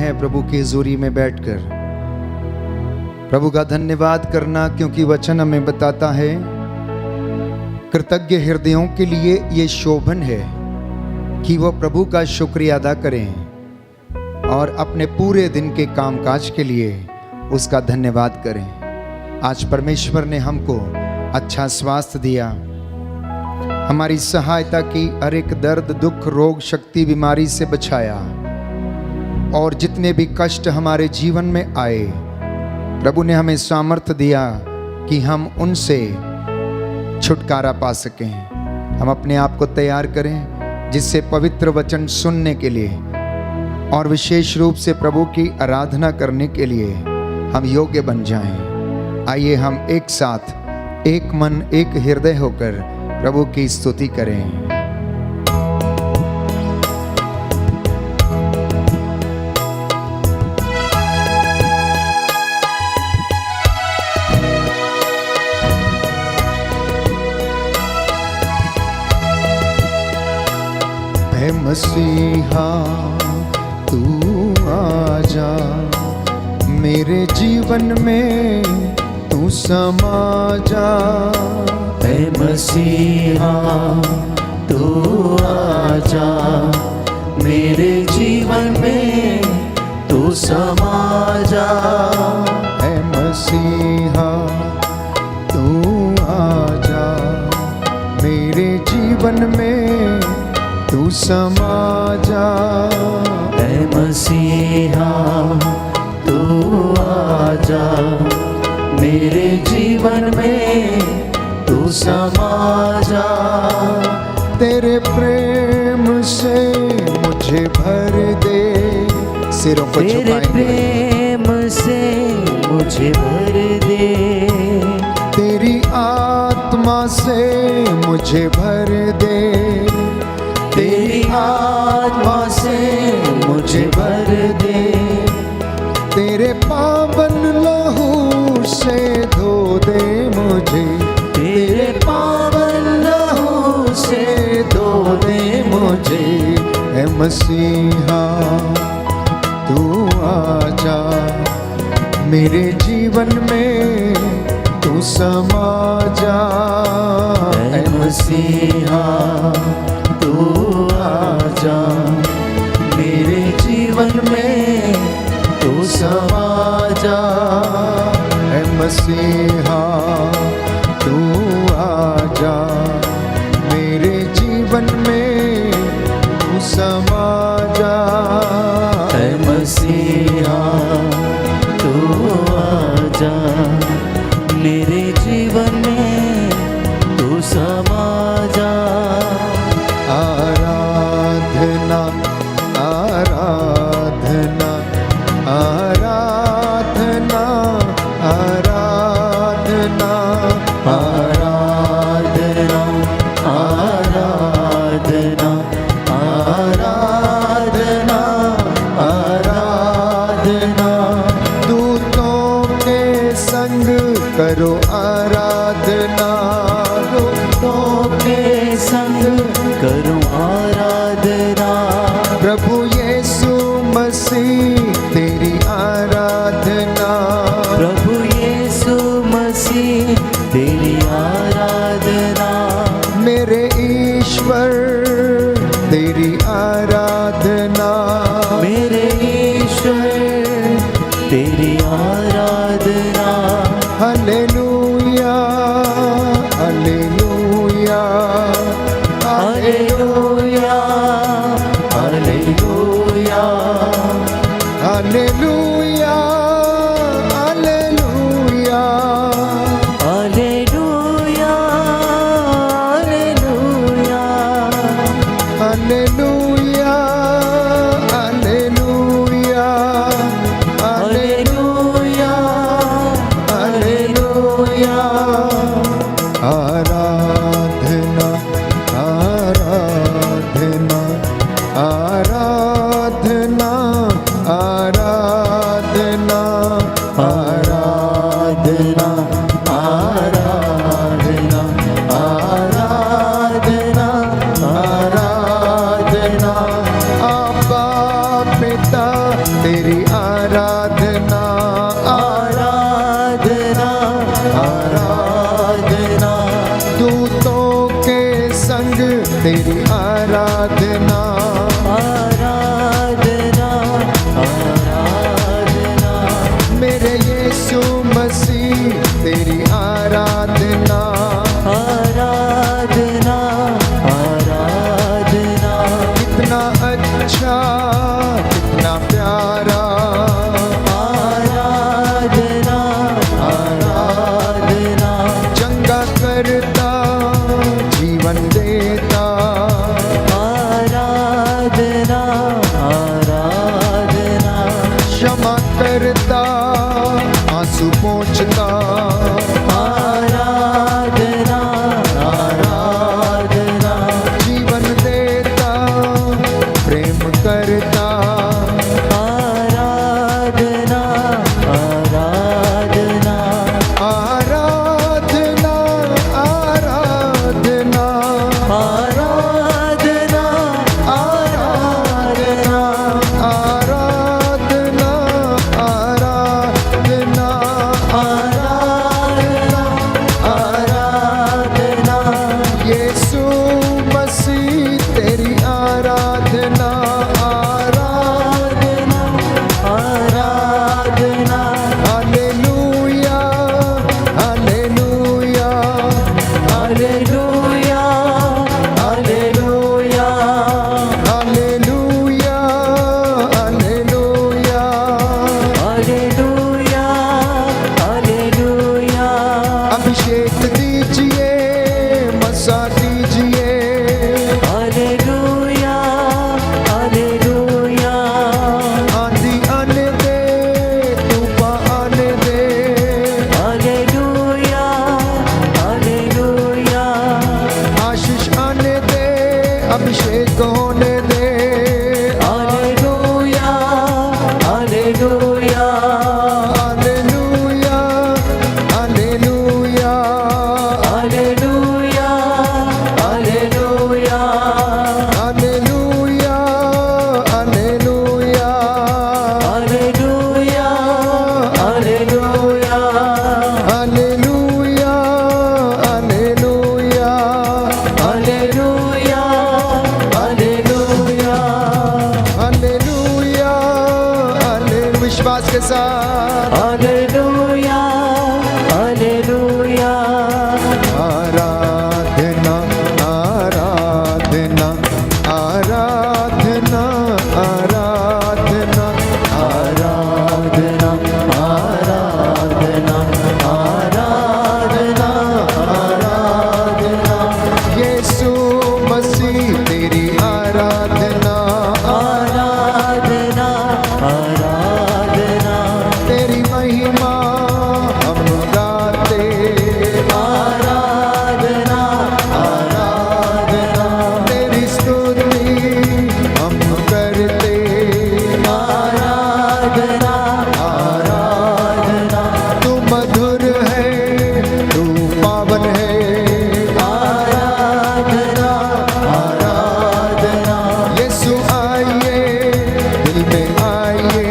हैं प्रभु की हजूरी में बैठकर प्रभु का धन्यवाद करना, क्योंकि वचन हमें बताता है कृतज्ञ हृदयों के लिए ये शोभन है कि वह प्रभु का शुक्रिया अदा करें और अपने पूरे दिन के कामकाज के लिए उसका धन्यवाद करें। आज परमेश्वर ने हमको अच्छा स्वास्थ्य दिया, हमारी सहायता की, हर एक दर्द, दुख, रोग, शक्ति, बीमारी से बचाया, और जितने भी कष्ट हमारे जीवन में आए प्रभु ने हमें सामर्थ्य दिया कि हम उनसे छुटकारा पा सकें। हम अपने आप को तैयार करें जिससे पवित्र वचन सुनने के लिए और विशेष रूप से प्रभु की आराधना करने के लिए हम योग्य बन जाएं। आइए हम एक साथ एक मन एक हृदय होकर प्रभु की स्तुति करें। ऐ मसीहा तू आजा, मेरे जीवन में तू समा जा। ऐ मसीहा तू आजा, मेरे जीवन में तू समा जा। ऐ मसीहा तू आजा, मेरे जीवन में तू समा जा। ऐ मसीहा तू आजा, मेरे जीवन में तू समा जा। तेरे प्रेम से मुझे भर दे, सिरों को तेरे झुकाएंगे। प्रेम से मुझे भर दे, तेरी आत्मा से मुझे भर दे, तेरी आत्मा से मुझे भर दे। तेरे पावन लहू से धो दे मुझे, तेरे पावन लहू से धो दे मुझे। ऐ मसीहा तू आजा, मेरे जीवन में तू समा जा। ऐ मसीहा तू आजा, मेरे जीवन में तू समा जा। ऐ मसीहा तू आजा, मेरे जीवन में तू समा जा। ऐ मसीहा तू आजा, मेरे जीवन में तू समा जा। आराधना आराधना आराधना आराधना आराधना आराधना आराधना आराधना। दूतों के संग करो आराधना, दूतों के संग करो आराधना। प्रभु यीशु मसीह तेरी आराधना, प्रभु यीशु मसीह तेरी आराधना। मेरे ईश्वर तेरी आराधना, मेरे ईश्वर तेरी आराधना। हालेलुया हालेलुया हालेलुया हालेलुया हालेलुया हालेलुया हालेलुया हालेलुया हालेलुया हालेलुया हालेलुया हालेलुया तेरी आराधना, आराधना आराधना मेरे यीशु मसीह तेरी आराधना, आराधना आराधना कितना अच्छा कितना प्यारा, आराधना आराधना चंगा करता जीवन देता, आराधना आराधना क्षमा करता आंसू पोंछता, आराधना आराधना जीवन देता प्रेम करता, आराधना आराधना आराधना आराधना आराधना आराधना आराधना आराधना आराधना आराधना यीशु मसीह तेरी आराधना, आराधना आराधना हालेलुया हालेलुया हालेलुया हालेलुया हालेलुया हालेलुया हालेलुया हालेलुया अभिषेक दीजिए मसा दीजिए, हालेलुया हालेलुया आंधी आने दे तूफान आने दे, हालेलुया हालेलुया आशीष आने दे अभिषेक होने दे, हालेलुया हालेलुया हालेलुया हालेलुया हालेलुया हालेलुया हालेलुया हालेलुया हालेलुया हालेलुया हालेलुया हालेलुया हालेलुया हालेलुया हालेलुया हाले विश्वास के साथ हालेलुया हालेलुया आराधना आराधना आराधना आराधना आराधना आराधना आराधना आराधना यीशु मसीह तेरी आराधना, आराधना आराधना तेरी महिमा हम गाते, आराधना आराधना तेरी स्तुति हम करते, आराधना आराधना तू मधुर है तू पावन है, आराधना आराधना यीशु आइए दिल में आइए,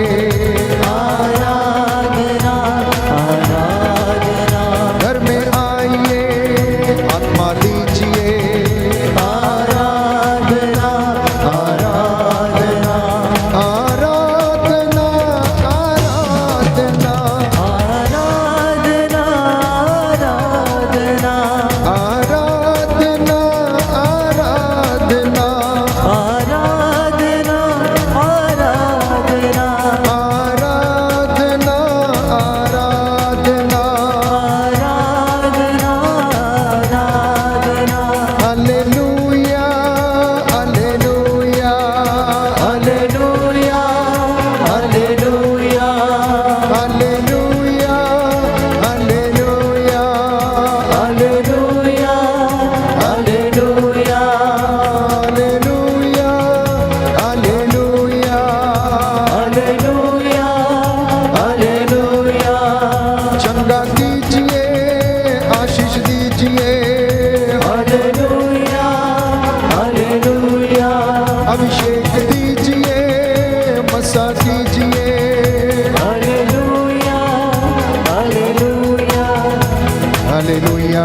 आराधना आराधना घर में आइए आत्मा दीजिए, आराधना आराधना आराधना आराधना आराधना आराधना आराधना आराधना आराधना आराधना आराधना आराधना आराधना आराधना हालेलुया हालेलुया हालेलुया हालेलुया हालेलुया हालेलुया हालेलुया हालेलुया हालेलुया हालेलुया हालेलुया हालेलुया चंगा कीजिए आशीष दीजिए, हालेलुया हालेलुया अभिषेक दीजिए मसा कीजिए, हालेलुया हालेलुया हालेलुया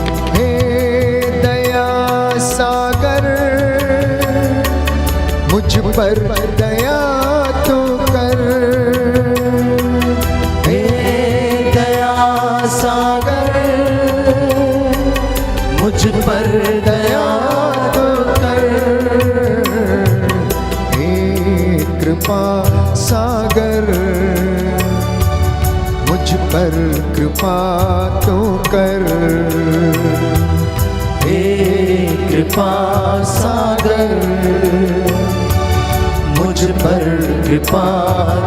पर दया तो कर। हे दया सागर मुझ पर दया तो कर। हे कृपा सागर मुझ पर कृपा तो कर। हे कृपा सागर मुझ पर कृपा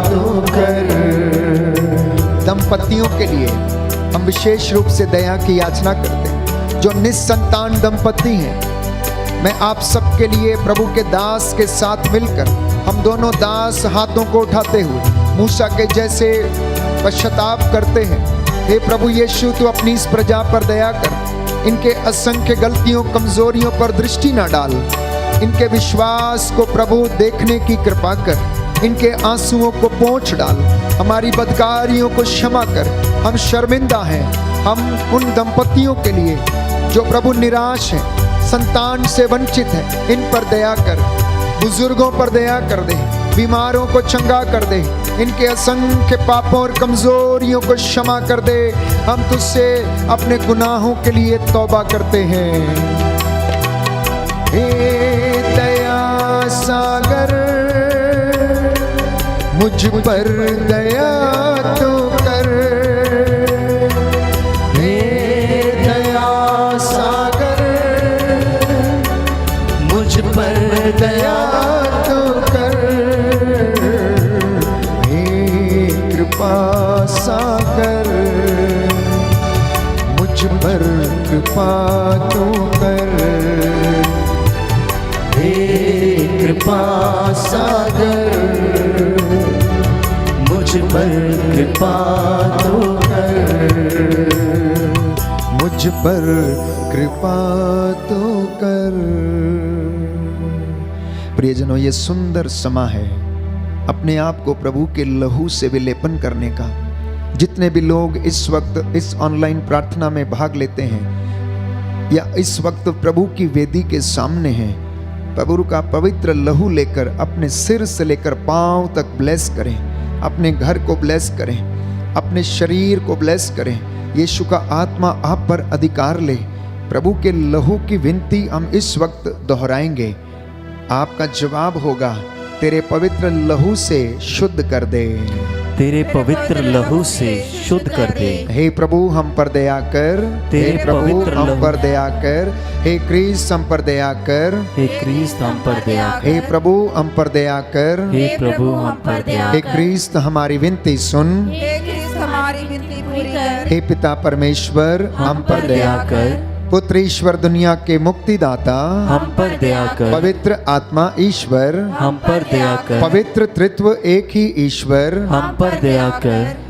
तो कर। दंपतियों के लिए हम विशेष रूप से दया की याचना करते हैं, जो निस्संतान दंपति हैं। मैं आप सबके लिए प्रभु के दास के साथ मिलकर हम दोनों दास हाथों को उठाते हुए मूसा के जैसे पश्चाताप करते हैं। हे प्रभु यीशु, तू अपनी इस प्रजा पर दया कर। इनके असंख्य गलतियों कमजोरियों पर दृष्टि न डाल। इनके विश्वास को प्रभु देखने की कृपा कर। इनके आंसुओं को पोंछ डाल। हमारी बदकारियों को क्षमा कर। हम शर्मिंदा हैं। हम उन दंपतियों के लिए जो प्रभु निराश हैं, संतान से वंचित हैं, इन पर दया कर। बुजुर्गों पर दया कर दे। बीमारों को चंगा कर दे। इनके असंख्य पापों और कमजोरियों को क्षमा कर दे। हम तुझसे अपने गुनाहों के लिए तौबा करते हैं। हे दया सागर मुझ पर दया तो कर। हे दया सागर मुझ पर दया तो कर। हे कृपा सागर मुझ पर कृपा तो कर। हे कृपा सागर मुझ पर कृपा तो कर। मुझ पर कृपा तो कर। प्रियजनों, ये सुंदर समय है अपने आप को प्रभु के लहू से विलेपन करने का। जितने भी लोग इस वक्त इस ऑनलाइन प्रार्थना में भाग लेते हैं या इस वक्त प्रभु की वेदी के सामने हैं, प्रभु का पवित्र लहू लेकर अपने सिर से लेकर पांव तक ब्लेस करें। अपने घर को ब्लेस करें, अपने शरीर को ब्लेस करें। यीशु का आत्मा आप पर अधिकार ले। प्रभु के लहू की विनती हम इस वक्त दोहराएंगे। आपका जवाब होगा, तेरे पवित्र लहू से शुद्ध कर दे। तेरे पवित्र लहू से शुद्ध कर दे। हे प्रभु हम पर दया कर। तेरे हे प्रभु पवित्र हम लहू- पर दया कर। हे क्रीस्त हम पर दया कर। हे क्रीस्त हम पर दया कर। हे प्रभु हम पर दया कर। हे प्रभु हम पर दया हे कर। क्रीस्त हमारी विनती सुन। हे क्रिस्त हमारी विनती पूरी कर। हे पिता परमेश्वर हम पर दया कर। पुत्र ईश्वर दुनिया के मुक्तिदाता, हम पर दया कर। पवित्र आत्मा ईश्वर, हम पर दया कर। पवित्र त्रित्व एक ही ईश्वर, हम पर दया कर।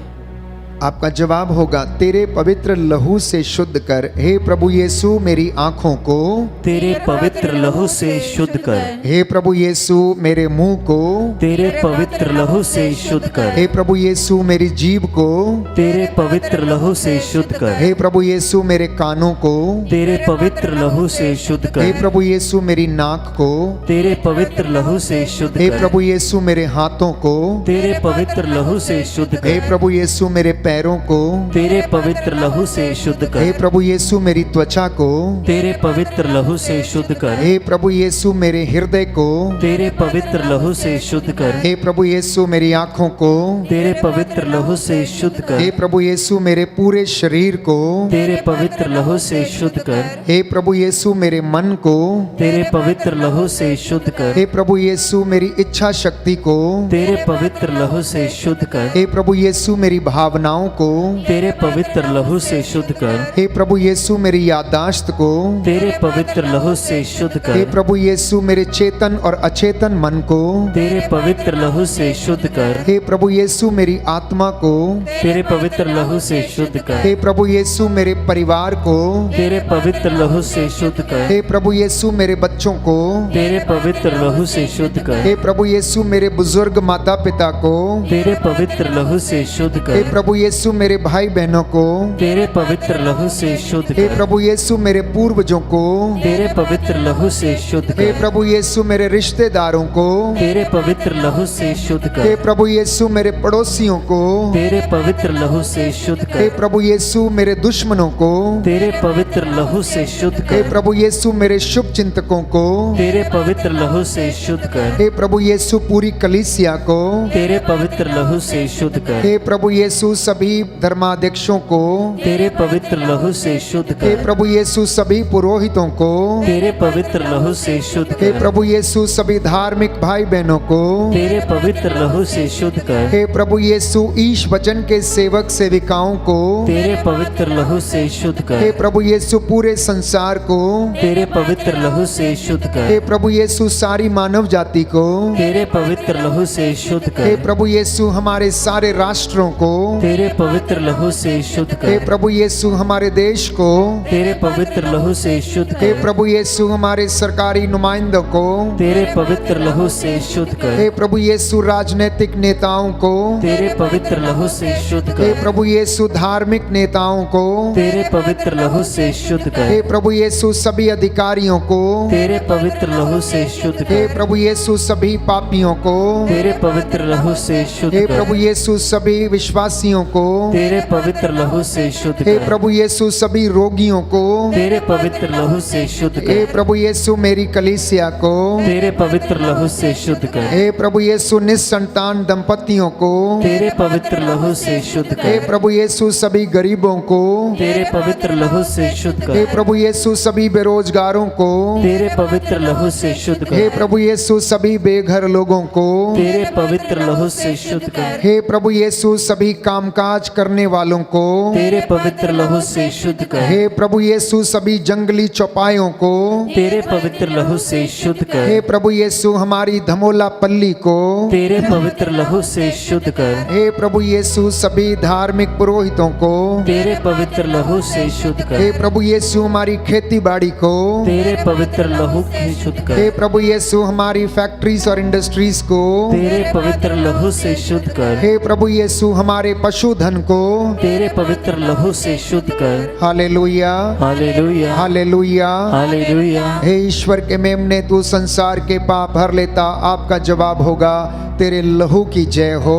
आपका जवाब होगा, तेरे पवित्र लहू से शुद्ध कर। हे प्रभु यीशु मेरी आंखों को, तेरे पवित्र लहू से शुद्ध कर। हे प्रभु यीशु मेरे मुंह को, तेरे पवित्र लहू से शुद्ध कर। हे प्रभु यीशु मेरी जीभ को, तेरे पवित्र लहू से शुद्ध कर। हे प्रभु यीशु मेरे कानों को, तेरे पवित्र लहू से शुद्ध हे कर। प्रभु यीशु मेरी नाक को, तेरे पवित्र लहू से शुद्ध हे कर। प्रभु यीशु मेरे हाथों को, तेरे पवित्र लहू से शुद्ध हे कर। प्रभु यीशु मेरे पैरों को, तेरे पवित्र लहू से शुद्ध हे कर। प्रभु यीशु मेरी त्वचा को, तेरे पवित्र लहू से शुद्ध कर। हे प्रभु यीशु मेरे हृदय को, तेरे पवित्र लहू से शुद्ध कर। हे प्रभु यीशु मेरी आंखों को, तेरे पवित्र लहू से शुद्ध कर। हे प्रभु यीशु मेरे पूरे शरीर को, तेरे पवित्र लहू से शुद्ध कर। हे प्रभु यीशु मेरे मन को, तेरे पवित्र लहू से शुद्ध कर। हे प्रभु यीशु मेरी इच्छा शक्ति को, तेरे पवित्र लहू से शुद्ध कर। हे प्रभु यीशु मेरी भावनाओं को, तेरे पवित्र लहू से शुद्ध कर। हे प्रभु यीशु मेरी याददाश्त को, तेरे पवित्र लहू से शुद्ध हे कर। प्रभु यीशु मेरे चेतन और अचेतन मन को, तेरे पवित्र लहू से शुद्ध कर। हे प्रभु यीशु मेरी आत्मा को, तेरे पवित्र लहू से शुद्ध कर। हे प्रभु यीशु मेरे परिवार को, तेरे पवित्र लहू से शुद्ध कर। हे प्रभु यीशु मेरे बच्चों को, तेरे पवित्र लहू से शुद्ध कर। हे प्रभु यीशु मेरे बुजुर्ग माता पिता को, तेरे पवित्र लहू से शुद्ध हे कर। प्रभु यीशु मेरे भाई बहनों को, तेरे पवित्र लहू से शुद्ध हे कर। प्रभु यीशु मेरे पूर्वजों को, तेरे पवित्र लहू से शुद्ध हे कर। प्रभु यीशु मेरे रिश्तेदारों को, तेरे पवित्र लहू से शुद्ध हे कर। प्रभु यीशु मेरे पड़ोसियों को, तेरे पवित्र लहू से शुद्ध हे कर। प्रभु यीशु मेरे दुश्मनों को, तेरे पवित्र लहू से शुद्ध हे कर। प्रभु यीशु मेरे शुभ चिंतकों को, तेरे पवित्र लहू से शुद्ध कर। हे प्रभु यीशु पूरी कलीसिया को, तेरे पवित्र लहू से शुद्ध कर। हे प्रभु यीशु सभी धर्माध्यक्षों को, तेरे पवित्र लहू से शुद्ध हे कर। प्रभु यीशु सभी पुरोहितों को, तेरे पवित्र लहू से शुद्ध हे कर। प्रभु यीशु सभी धार्मिक भाई बहनों को, तेरे पवित्र लहू से शुद्ध कर। हे प्रभु यीशु ईश वचन के सेवक सेविकाओं को, तेरे पवित्र लहू से शुद्ध हे कर। प्रभु यीशु पूरे संसार को, तेरे पवित्र लहू से शुद्ध हे कर। प्रभु यीशु सारी मानव जाति को, तेरे पवित्र लहू से शुद्ध हे कर। प्रभु यीशु हमारे सारे राष्ट्रों को, तेरे पवित्र लहू से शुद्ध हे कर। प्रभु यीशु हमारे देश को, तेरे पवित्र लहू से शुद्ध हे कर। प्रभु यीशु हमारे सरकारी नुमाइंदों को, तेरे पवित्र लहू से शुद्ध कर। हे प्रभु यीशु राजनीतिक नेताओं को, तेरे पवित्र लहू से शुद्ध हे कर। प्रभु यीशु धार्मिक नेताओं को, तेरे पवित्र लहू से शुद्ध हे कर। प्रभु यीशु सभी अधिकारियों को, तेरे पवित्र लहू से शुद्ध हे कर। प्रभु यीशु सभी पापियों को, तेरे पवित्र लहू से शुद्ध हे कर। प्रभु यीशु सभी विश्वासियों को, तेरे पवित्र लहू से शुद्ध हे कर। प्रभु यीशु सभी रोगियों को, तेरे पवित्र लहू से शुद्ध हे कर। प्रभु यीशु मेरी कलीसिया को, तेरे पवित्र लहू से शुद्ध कर। हे प्रभु यीशु निस्संतान दंपतियों को, तेरे पवित्र लहू से शुद्ध हे कर। प्रभु यीशु सभी गरीबों को, तेरे पवित्र लहू से शुद्ध हे कर। प्रभु यीशु सभी बेरोजगारों को, तेरे पवित्र लहू से शुद्ध हे कर। प्रभु यीशु सभी बेघर लोगों को, तेरे पवित्र लहू से शुद्ध कर। हे प्रभु यीशु सभी कामकाज करने वालों को, तेरे पवित्र लहू से शुद्ध कर। हे प्रभु यीशु सभी जंगली चौपायों को, तेरे पवित्र लहू से शुद्ध हे कर। प्रभु यीशु हमारी धमोला पल्ली को, तेरे पवित्र लहू से शुद्ध कर। हे प्रभु यीशु सभी धार्मिक पुरोहितों को, तेरे पवित्र लहू से शुद्ध हे कर। प्रभु यीशु हमारी खेती बाड़ी को, तेरे पवित्र लहू से शुद्ध हे कर। प्रभु यीशु हमारी फैक्ट्रीज और इंडस्ट्रीज को, तेरे पवित्र लहू से शुद्ध कर। हे प्रभु यीशु हमारे पशुधन को, तेरे पवित्र लहू से शुद्ध कर। हालेलुया हालेलुया हालेलुया। हालेलुया। हे ईश्वर के मेमने तू संसार के पाप हर लेता, आपका जवाब होगा तेरे लहू की जय हो।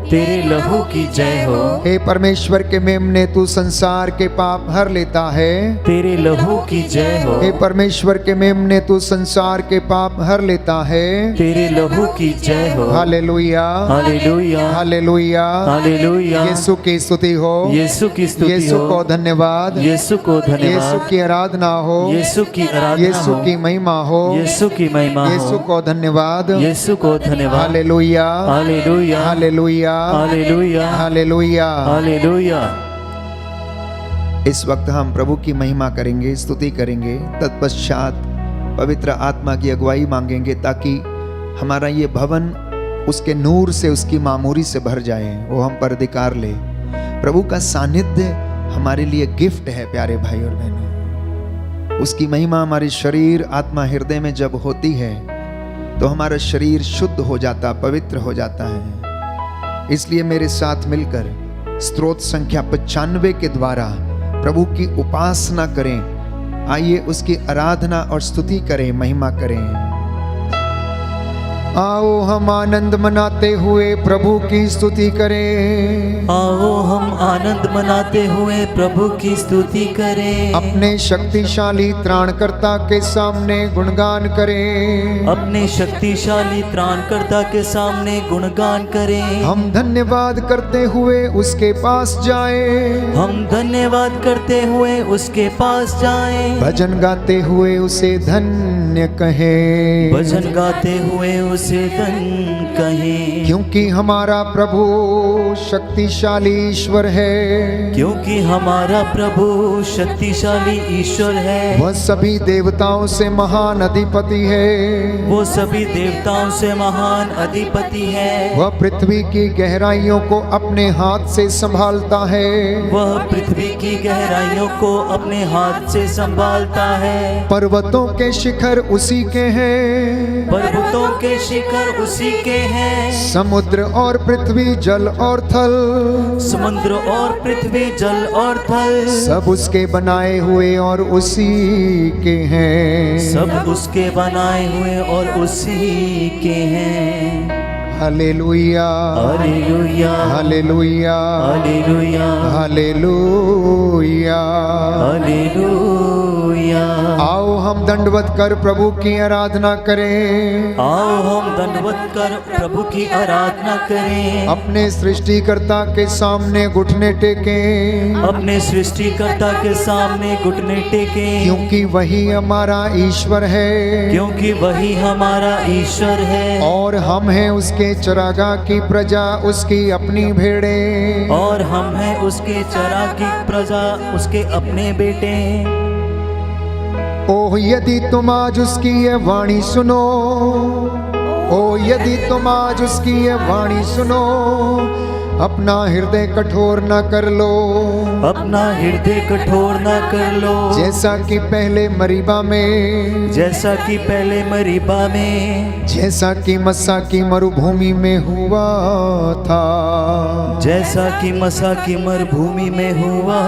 तेरे लहू की जय हो। हे परमेश्वर के मेमने तू संसार के पाप हर लेता है। तेरे लहू की जय हो। हे परमेश्वर के मेमने तू संसार के पाप हर लेता है। तेरे लहू की जय हो। हालेलुया हालेलुया हालेलुया। हालेलुया। यीशु की स्तुति हो, यीशु की स्तुति यीशु को हो। धन्यवाद, यीशु को यीशु धन्यवाद। की आराधना हो, यीशु की आराधना यीशु हो। की महिमा हो, यीशु की महिमा यीशु हो। को धन्यवाद। यीशु को धन्यवाद। हालेलुया हालेलुया हालेलुया हालेलुया हालेलुया। हालेलुया। इस वक्त हम प्रभु की महिमा करेंगे, स्तुति करेंगे, तत्पश्चात पवित्र आत्मा की अगुवाई मांगेंगे ताकि हमारा ये भवन उसके नूर से, उसकी मामूरी से भर जाए, वो हम पर अधिकार ले। प्रभु का सानिध्य हमारे लिए गिफ्ट है प्यारे भाई और बहनों। उसकी महिमा हमारे शरीर, आत्मा, हृदय में जब होती है तो हमारा शरीर शुद्ध हो जाता, पवित्र हो जाता है। इसलिए मेरे साथ मिलकर स्तोत्र संख्या 95 के द्वारा प्रभु की उपासना करें। आइए उसकी आराधना और स्तुति करें, महिमा करें। आओ हम आनंद मनाते हुए प्रभु की स्तुति करें। आओ हम आनंद मनाते हुए प्रभु की स्तुति करें। अपने शक्तिशाली त्राणकर्ता के सामने गुणगान करें। अपने शक्तिशाली त्राणकर्ता के सामने गुणगान करें। हम धन्यवाद करते हुए उसके पास जाएं। हम धन्यवाद करते हुए उसके पास जाएं। भजन गाते हुए उसे धन्य कहें। भजन गाते हुए उसे धन कहें। क्योंकि हमारा प्रभु शक्तिशाली ईश्वर है। क्योंकि हमारा प्रभु शक्तिशाली ईश्वर है। वह सभी देवताओं से महान अधिपति है। वो सभी देवताओं से महान अधिपति है। वह पृथ्वी की गहराइयों को अपने हाथ से संभालता है। वह पृथ्वी की गहराइयों को अपने हाथ से संभालता है। पर्वतों के शिखर उसी के हैं। पर्वतों के शिखर उसी के हैं। समुद्र और पृथ्वी जल और थल, समुद्र और पृथ्वी जल और थल, सब उसके बनाए हुए और उसी के हैं। सब उसके बनाए हुए और उसी के हैं। हालेलुया हालेलुया हालेलुया हालेलुया हालेलुया। हालेलुया। आओ हम दंडवत कर प्रभु की आराधना करें। आओ हम दंडवत कर प्रभु की आराधना करें। अपने सृष्टिकर्ता के सामने घुटने टेकें, अपने सृष्टिकर्ता के सामने घुटने टेकें, क्योंकि वही हमारा ईश्वर है, क्योंकि वही हमारा ईश्वर है। और हम हैं उसके चरागाह की प्रजा, उसकी अपनी भेड़ें। और हम हैं उसके चरा की प्रजा, उसके अपने बेटे। ओह यदि तुम आज उसकी ये वाणी सुनो, ओह यदि तुम आज उसकी ये वाणी सुनो, अपना हृदय कठोर न कर लो, अपना हृदय कठोर न कर लो। जैसा कि पहले मरीबा में, जैसा कि पहले मरीबा में, जैसा कि मस्सा की मरुभूमि में हुआ था, जैसा कि मसा की मरुभूमि में हुआ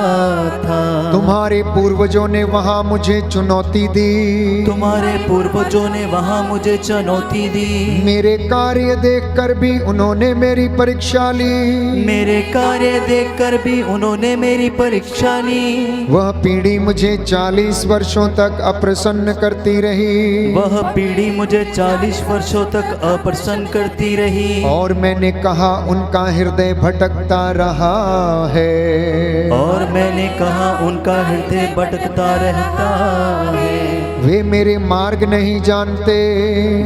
था। तुम्हारे पूर्वजों ने वहां मुझे चुनौती दी, तुम्हारे पूर्वजों ने वहां मुझे चुनौती दी। मेरे कार्य देखकर भी उन्होंने मेरी परीक्षा ली, मेरे कार्य देखकर भी उन्होंने मेरी परीक्षा ली। वह पीढ़ी मुझे 40 वर्षों तक अप्रसन्न करती रही, वह पीढ़ी मुझे 40 वर्षों तक अप्रसन्न करती रही। और मैंने कहा उनका हृदय भटकता रहा है, और मैंने कहा उनका हृदय भटकता रहता है। वे मेरे मार्ग नहीं जानते,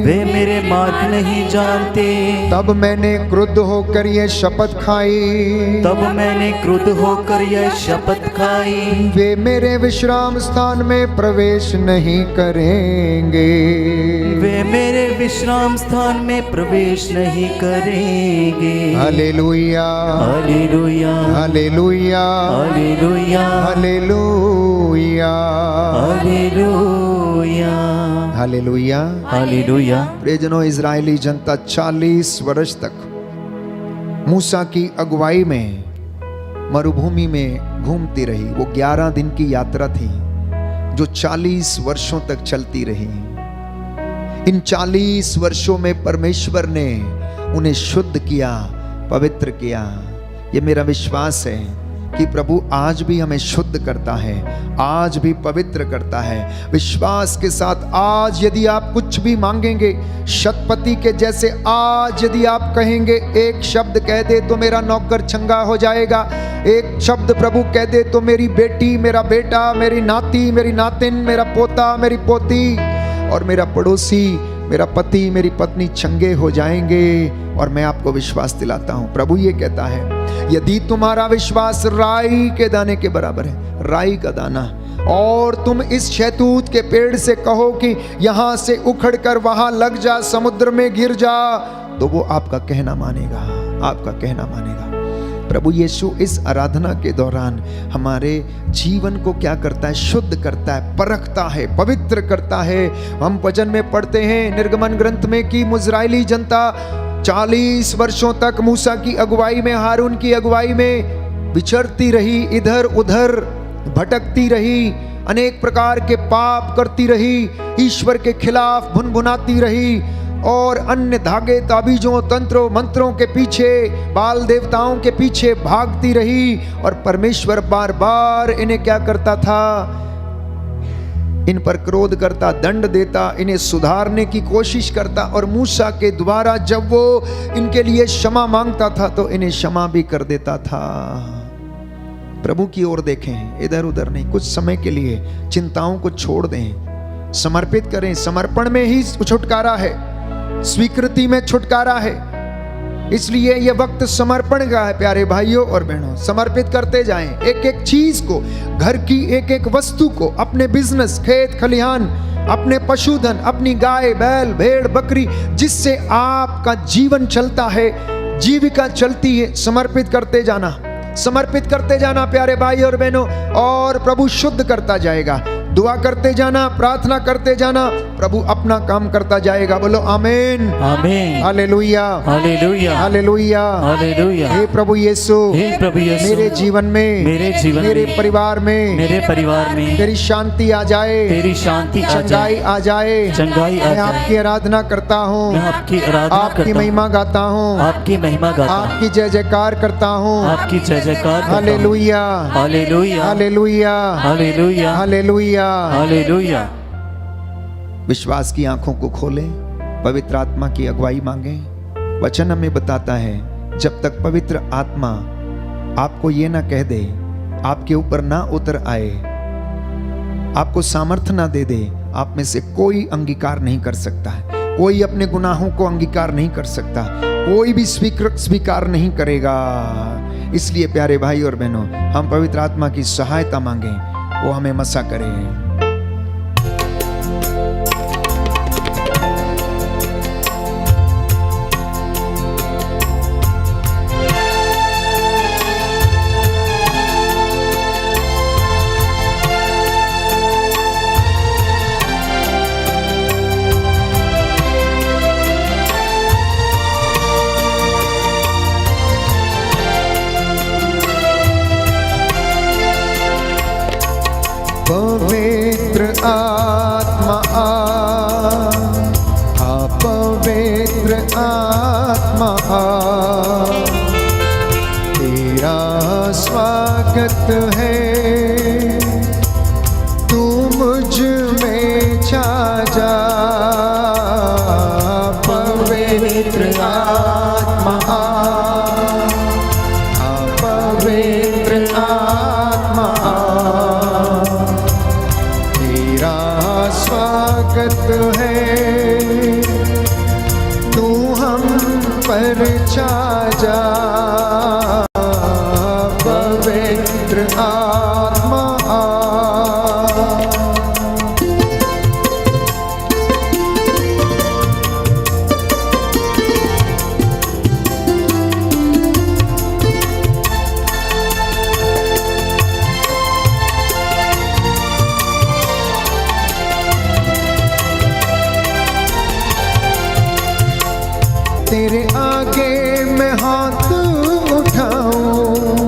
वे मेरे मार्ग नहीं जानते। तब मैंने क्रुद्ध होकर ये शपथ खाई, तब मैंने क्रुद्ध होकर यह शपथ खाई। वे मेरे विश्राम स्थान में प्रवेश नहीं करेंगे, वे मेरे विश्राम स्थान में प्रवेश नहीं करेंगे। हालेलुया हालेलुया हालेलुया हालेलुया हालेलुया हालेलुया हालेलुया। हालेलुया। प्रियजनों, इजरायली जनता 40 वर्ष तक मूसा की अगुवाई में मरुभूमि में घूमती रही। वो 11 दिन की यात्रा थी जो 40 वर्षों तक चलती रही। इन 40 वर्षों में परमेश्वर ने उन्हें शुद्ध किया, पवित्र किया। ये मेरा विश्वास है कि प्रभु आज भी हमें शुद्ध करता है, आज भी पवित्र करता है। विश्वास के साथ आज यदि आप कुछ भी मांगेंगे, शतपति के जैसे आज यदि आप कहेंगे, एक शब्द कह दे तो मेरा नौकर चंगा हो जाएगा, एक शब्द प्रभु कह दे तो मेरी बेटी, मेरा बेटा, मेरी नाती, मेरी नातिन, मेरा पोता, मेरी पोती और मेरा पड़ोसी, मेरा पति, मेरी पत्नी चंगे हो जाएंगे। और मैं आपको विश्वास दिलाता हूं, प्रभु ये कहता है, यदि तुम्हारा विश्वास राई के दाने के बराबर है, राई का दाना, और तुम इस शहतूत के पेड़ से कहो कि यहां से उखड़ कर वहां लग जा, समुद्र में गिर जा, तो वो आपका कहना मानेगा, आपका कहना मानेगा। प्रभु यीशु इस आराधना के दौरान हमारे जीवन को क्या करता है? शुद्ध करता है, परखता है, पवित्र करता है। हम वचन में पढ़ते हैं निर्गमन ग्रंथ में कि इस्राएली जनता 40 वर्षों तक मूसा की अगुवाई में, हारून की अगुवाई में विचरती रही, इधर उधर भटकती रही, अनेक प्रकार के पाप करती रही, ईश्वर के खिलाफ भुनभुनाती रही और अन्य धागे ताबीजों, तंत्रों, मंत्रों के पीछे, बाल देवताओं के पीछे भागती रही। और परमेश्वर बार बार इन्हें क्या करता था? इन पर क्रोध करता, दंड देता, इन्हें सुधारने की कोशिश करता। और मूसा के द्वारा जब वो इनके लिए क्षमा मांगता था तो इन्हें क्षमा भी कर देता था। प्रभु की ओर देखें, इधर उधर नहीं। कुछ समय के लिए चिंताओं को छोड़ दें, समर्पित करें। समर्पण में ही छुटकारा है, स्वीकृति में छुटकारा है। इसलिए यह वक्त समर्पण का है प्यारे भाइयों और बहनों। समर्पित करते जाएं, एक एक चीज को, घर की एक एक वस्तु को, अपने बिजनेस, खेत खलिहान, अपने पशुधन, अपनी गाय बैल भेड़ बकरी, जिससे आपका जीवन चलता है, जीविका चलती है, समर्पित करते जाना, समर्पित करते जाना प्यारे भाई और बहनों। और प्रभु शुद्ध करता जाएगा। दुआ करते जाना, प्रार्थना करते जाना, प्रभु अपना काम करता जाएगा। बोलो आमीन, आमीन, हालेलुया, हालेलुया, हालेलुया, हालेलुया। हे प्रभु यीशु, हे प्रभु यीशु, मेरे जीवन में, मेरे जीवन मेरे में, परिवार में, मेरे परिवार में तेरी शांति आ जाए, तेरी शांति आ चंगाई जाए, आ जाए। चंगाई आ मैं जाए। आपकी आराधना करता हूँ, मैं आपकी आराधना आपकी करता हूँ, महिमा गाता हूँ, आपकी महिमा गाता हूँ, आपकी जय जयकार करता हूँ। आपकी जय जयकार करता हूँ। हालेलुया, हालेलुया, हालेलुया, हालेलुया, हालेलुया। हालेलुया। विश्वास की आंखों को खोलें, पवित्र आत्मा की अगुवाई मांगें। वचन हमें बताता है जब तक पवित्र आत्मा आपको ये ना कह दे, आपके ऊपर ना उतर आए, आपको सामर्थ्य ना दे दे, आप में से कोई अंगीकार नहीं कर सकता है। कोई अपने गुनाहों को अंगीकार नहीं कर सकता, कोई भी स्वीकार नहीं करेगा। इसलिए प्यारे भाई और बहनों, हम पवित्र आत्मा की सहायता मांगें, वो हमें मसा करे। पवित्र आत्मा पवित्र आत्मा तेरा स्वागत है, तू मुझ में छा जा। पवित्र आत्मा पवित्र आत्मा स्वागत है, तू हम पर छा जा। पवित्र आत्मा तेरे आगे मैं हाथ उठाऊं,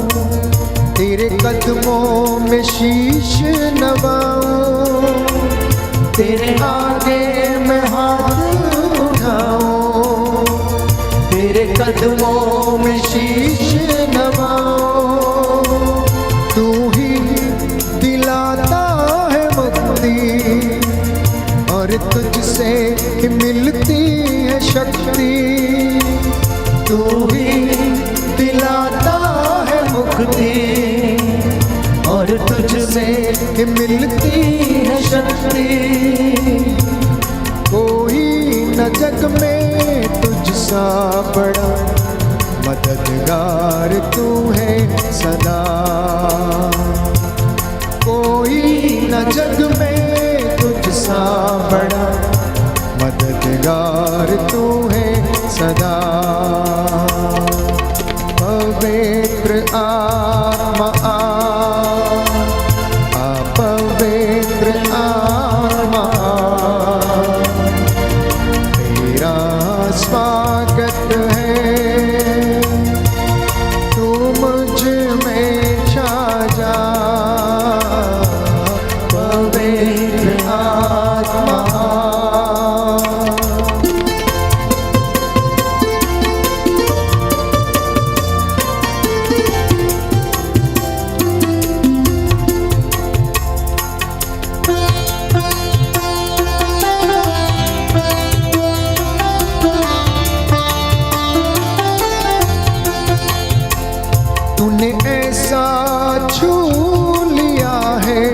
तेरे कदमों में शीश नवाऊं। तेरे आगे मैं हाथ उठाऊं, तेरे कदमों में शीश नवाऊं। तू ही दिलाता है मुक्ति और तुझसे मिलती है शक्ति। तू ही दिलाता है मुक्ति और तुझसे मिलती है शक्ति। कोई न जग में तुझसा बड़ा, मददगार तू है सदा। कोई न जग में तुझसा बड़ा, मददगार तू है सदा। पवित्र आत्मा पवित्र आत्मा तेरा स्वागत है, तू मुझ में छा जा। पवित्र आत्मा तूने ऐसा छू लिया है,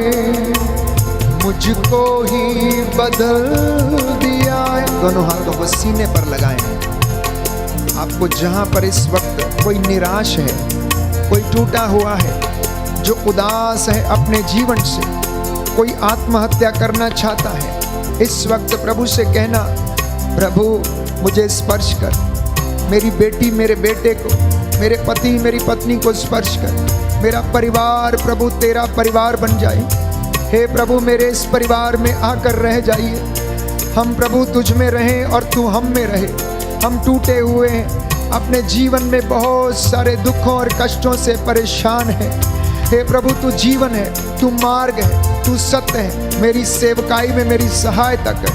मुझको ही बदल दिया है। दोनों हाथों को सीने पर लगाएं। आपको जहां पर इस वक्त कोई निराश है, कोई टूटा हुआ है, जो उदास है अपने जीवन से, कोई आत्महत्या करना चाहता है, इस वक्त प्रभु से कहना, प्रभु मुझे स्पर्श कर, मेरी बेटी मेरे बेटे को, मेरे पति मेरी पत्नी को स्पर्श कर, मेरा परिवार प्रभु तेरा परिवार बन जाए। हे प्रभु मेरे इस परिवार में आकर रह जाइए। हम प्रभु तुझ में रहें और तू हम में रहे। हम टूटे हुए हैं, अपने जीवन में बहुत सारे दुखों और कष्टों से परेशान हैं। हे प्रभु तू जीवन है, तू मार्ग है, तू सत्य है। मेरी सेवकाई में मेरी सहायता कर,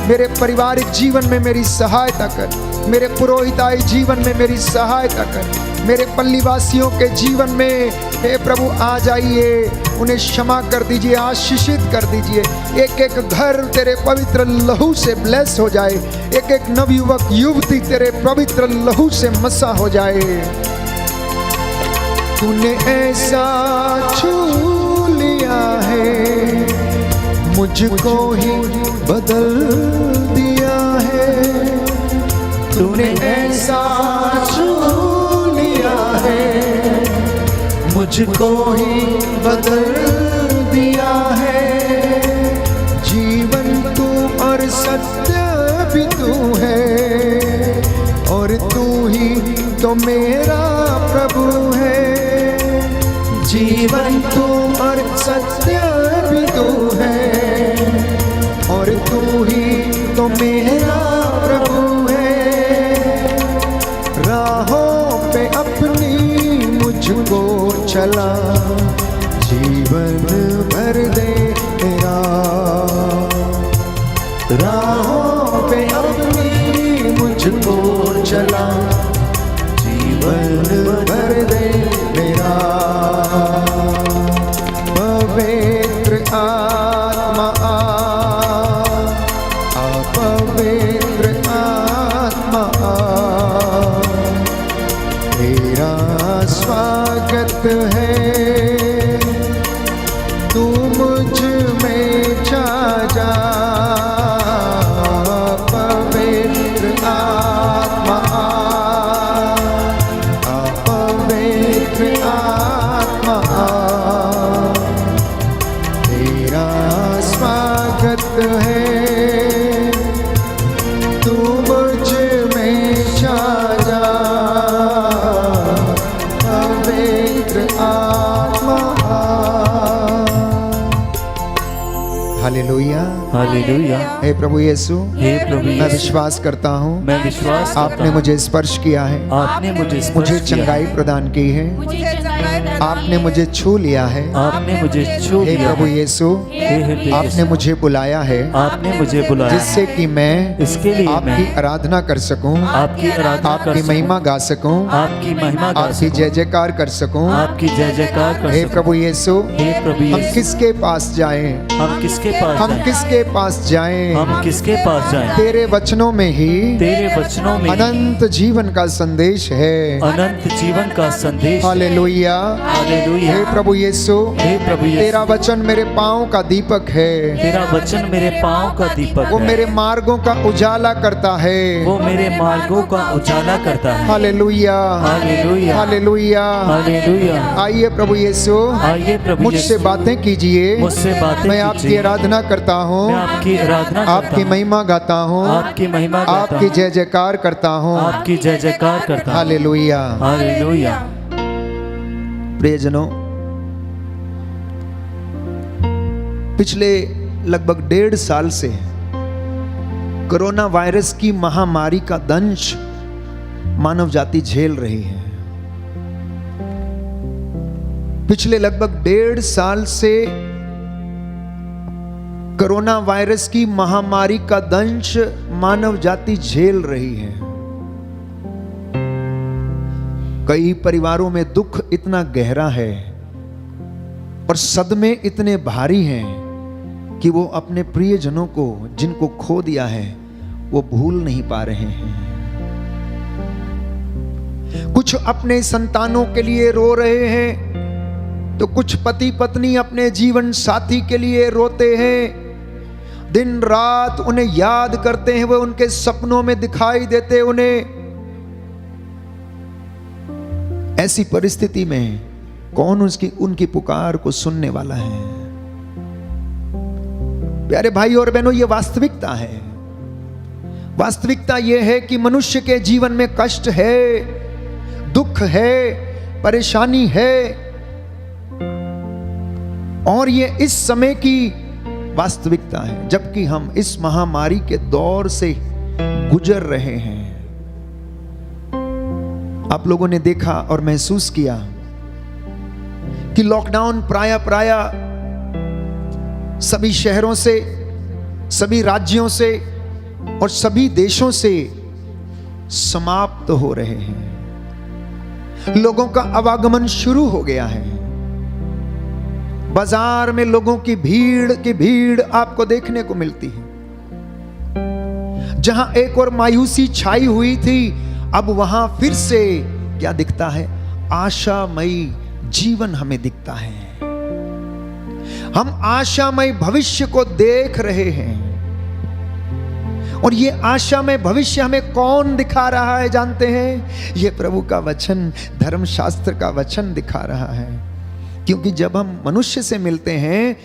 मेरे पारिवारिक जीवन में मेरी सहायता कर, मेरे पुरोहिताई जीवन में मेरी सहायता कर, मेरे पल्लीवासियों के जीवन में हे प्रभु आ जाइए, उन्हें क्षमा कर दीजिए, आशीषित कर दीजिए। एक एक घर तेरे पवित्र लहू से ब्लेस हो जाए, एक एक नवयुवक युवती तेरे पवित्र लहू से मसा हो जाए। तूने ऐसा छू लिया है, मुझको ही बदल दिया है। तूने ऐसा छू लिया है, मुझको ही बदल दिया है। जीवन तू और सत्य भी तू है, और तू ही तो मेरा प्रभु है। जीवन तू और सत्य भी तू है, और तू ही तो मेरा प्रभु है। राहों पे अपनी मुझको चला, जीवन भर दे तेरा। राहों पे अपनी मुझको चला, जीवन भर दे मेरा। पवित्र आत्मा पवित्र आत्मा तेरा स्वागत है। तू मुझ में छा जा, पवित्र आत्मा पवित्र आत्मा तेरा स्वागत है। तू मुझ में छा जा, पवित्र आत्मा। हालेलुया हालेलुया। हे प्रभु यीशु, हे प्रभु मैं यीशु, विश्वास करता हूँ मैं विश्वास करता आपने हूँ, मुझे स्पर्श किया है, आपने मुझे स्पर्श मुझे किया है, चंगाई प्रदान की है, मुझे चंगाई प्रदान आपने मुझे छू लिया है। आपने मुझे छू हे लिया प्रभु है। यीशु, हे हृदय आपने यीशु, मुझे बुलाया है आपने मुझे बुलाया जिससे कि मैं इसके लिए आपकी मैं आराधना कर सकूं, आपकी आराधना कर आपकी सकूं, महिमा गा सकूं, आपकी महिमा गा आपकी सकूं, जय जयकार कर सकूं। आपकी जय जयकार कर हे सकूं। प्रभु यीशु, हे प्रभु हम यीशु, किसके पास जाएं? हम किसके पास हम जाएं? किसके पास जाएं? हम किसके पास जाएं? तेरे वचनों में ही तेरे वचनों में अनंत जीवन का संदेश है। अनंत जीवन का संदेश। हालेलुया। हालेलुया। हे प्रभु यीशु, हे प्रभु यीशु, तेरा वचन मेरे पाँव का दीपक है, तेरा वचन मेरे पाँव का दीपक वो है। मेरे मार्गों का उजाला करता है। वो मेरे मार्गों का उजाला करता है। हालेलुया हालेलुया। हालेलुया। हालेलुया। आइए प्रभु यीशु, आइए प्रभु मुझसे यीशु, बातें कीजिए। मुझसे बातें मैं आपकी कीजिए। आराधना करता हूँ, मैं आपकी आराधना करता आपकी हूँ, महिमा गाता हूँ, आपकी महिमा गाता आपकी हूँ, जय जयकार करता हूँ। आपकी जय जयकार करता हूँ। हालेलुया। हालेलुया। प्रियजनों, पिछले लगभग 1.5 साल से कोरोना वायरस की महामारी का दंश मानव जाति झेल रही है। पिछले लगभग 1.5 साल से कोरोना वायरस की महामारी का दंश मानव जाति झेल रही है। कई परिवारों में दुख इतना गहरा है और सदमे इतने भारी हैं कि वो अपने प्रियजनों को जिनको खो दिया है वो भूल नहीं पा रहे हैं। कुछ अपने संतानों के लिए रो रहे हैं, तो कुछ पति पत्नी अपने जीवन साथी के लिए रोते हैं। दिन रात उन्हें याद करते हैं, वो उनके सपनों में दिखाई देते उन्हें। ऐसी परिस्थिति में कौन उनकी पुकार को सुनने वाला है? प्यारे भाई और बहनों, यह वास्तविकता है। वास्तविकता यह है कि मनुष्य के जीवन में कष्ट है, दुख है, परेशानी है, और ये इस समय की वास्तविकता है, जबकि हम इस महामारी के दौर से गुजर रहे हैं। आप लोगों ने देखा और महसूस किया कि लॉकडाउन प्राय सभी शहरों से, सभी राज्यों से और सभी देशों से समाप्त हो रहे हैं। लोगों का आवागमन शुरू हो गया है। बाजार में लोगों की भीड़ आपको देखने को मिलती है। जहां एक और मायूसी छाई हुई थी, अब वहां फिर से क्या दिखता है? आशामयी जीवन हमें दिखता है। हम आशामय भविष्य को देख रहे हैं। और ये आशामय भविष्य हमें कौन दिखा रहा है जानते हैं? ये प्रभु का वचन, धर्मशास्त्र का वचन दिखा रहा है। क्योंकि जब हम मनुष्य से मिलते हैं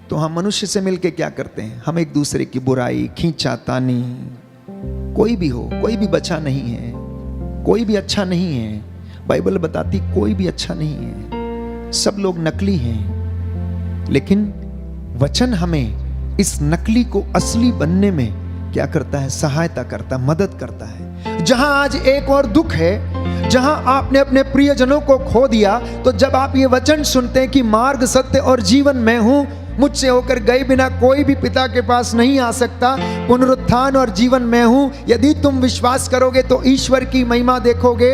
तो हम मनुष्य से मिलके क्या करते हैं? हम एक दूसरे की बुराई, खींचातानी, कोई भी हो, कोई भी बचा नहीं है, कोई भी अच्छा नहीं है। बाइबल बताती कोई भी अच्छा नहीं है, सब लोग नकली हैं। लेकिन वचन हमें इस नकली को असली बनने में क्या करता है? सहायता करता, मदद करता है। जहां आज एक और दुख है, जहां आपने अपने प्रियजनों को खो दिया, तो जब आप ये वचन सुनते हैं कि मार्ग, सत्य और जीवन मैं हूं, मुझसे होकर गए बिना कोई भी पिता के पास नहीं आ सकता, पुनरुत्थान और जीवन मैं हूं, यदि तुम विश्वास करोगे तो ईश्वर की महिमा देखोगे।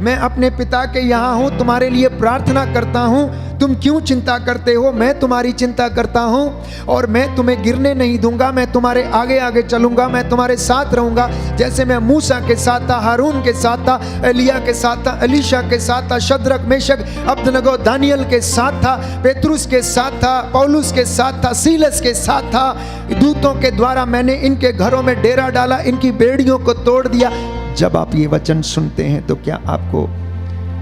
मैं अपने पिता के यहाँ हूँ, तुम्हारे लिए प्रार्थना करता हूँ, तुम क्यों चिंता करते हो? मैं तुम्हारी चिंता करता हूँ और मैं तुम्हें गिरने नहीं दूंगा। मैं तुम्हारे आगे आगे चलूंगा, मैं तुम्हारे साथ रहूंगा। जैसे मैं मूसा के साथ था, हारून के साथ था, एलिया के साथ था, एलीशा के साथ था, शद्रक, मेशक, अबदनगो, दानियल के साथ था, पेतरुस के साथ था, पौलुस के साथ था, सीलस के साथ था। दूतों के द्वारा मैंने इनके घरों में डेरा डाला, इनकी बेड़ियों को तोड़ दिया। जब आप ये वचन सुनते हैं तो क्या आपको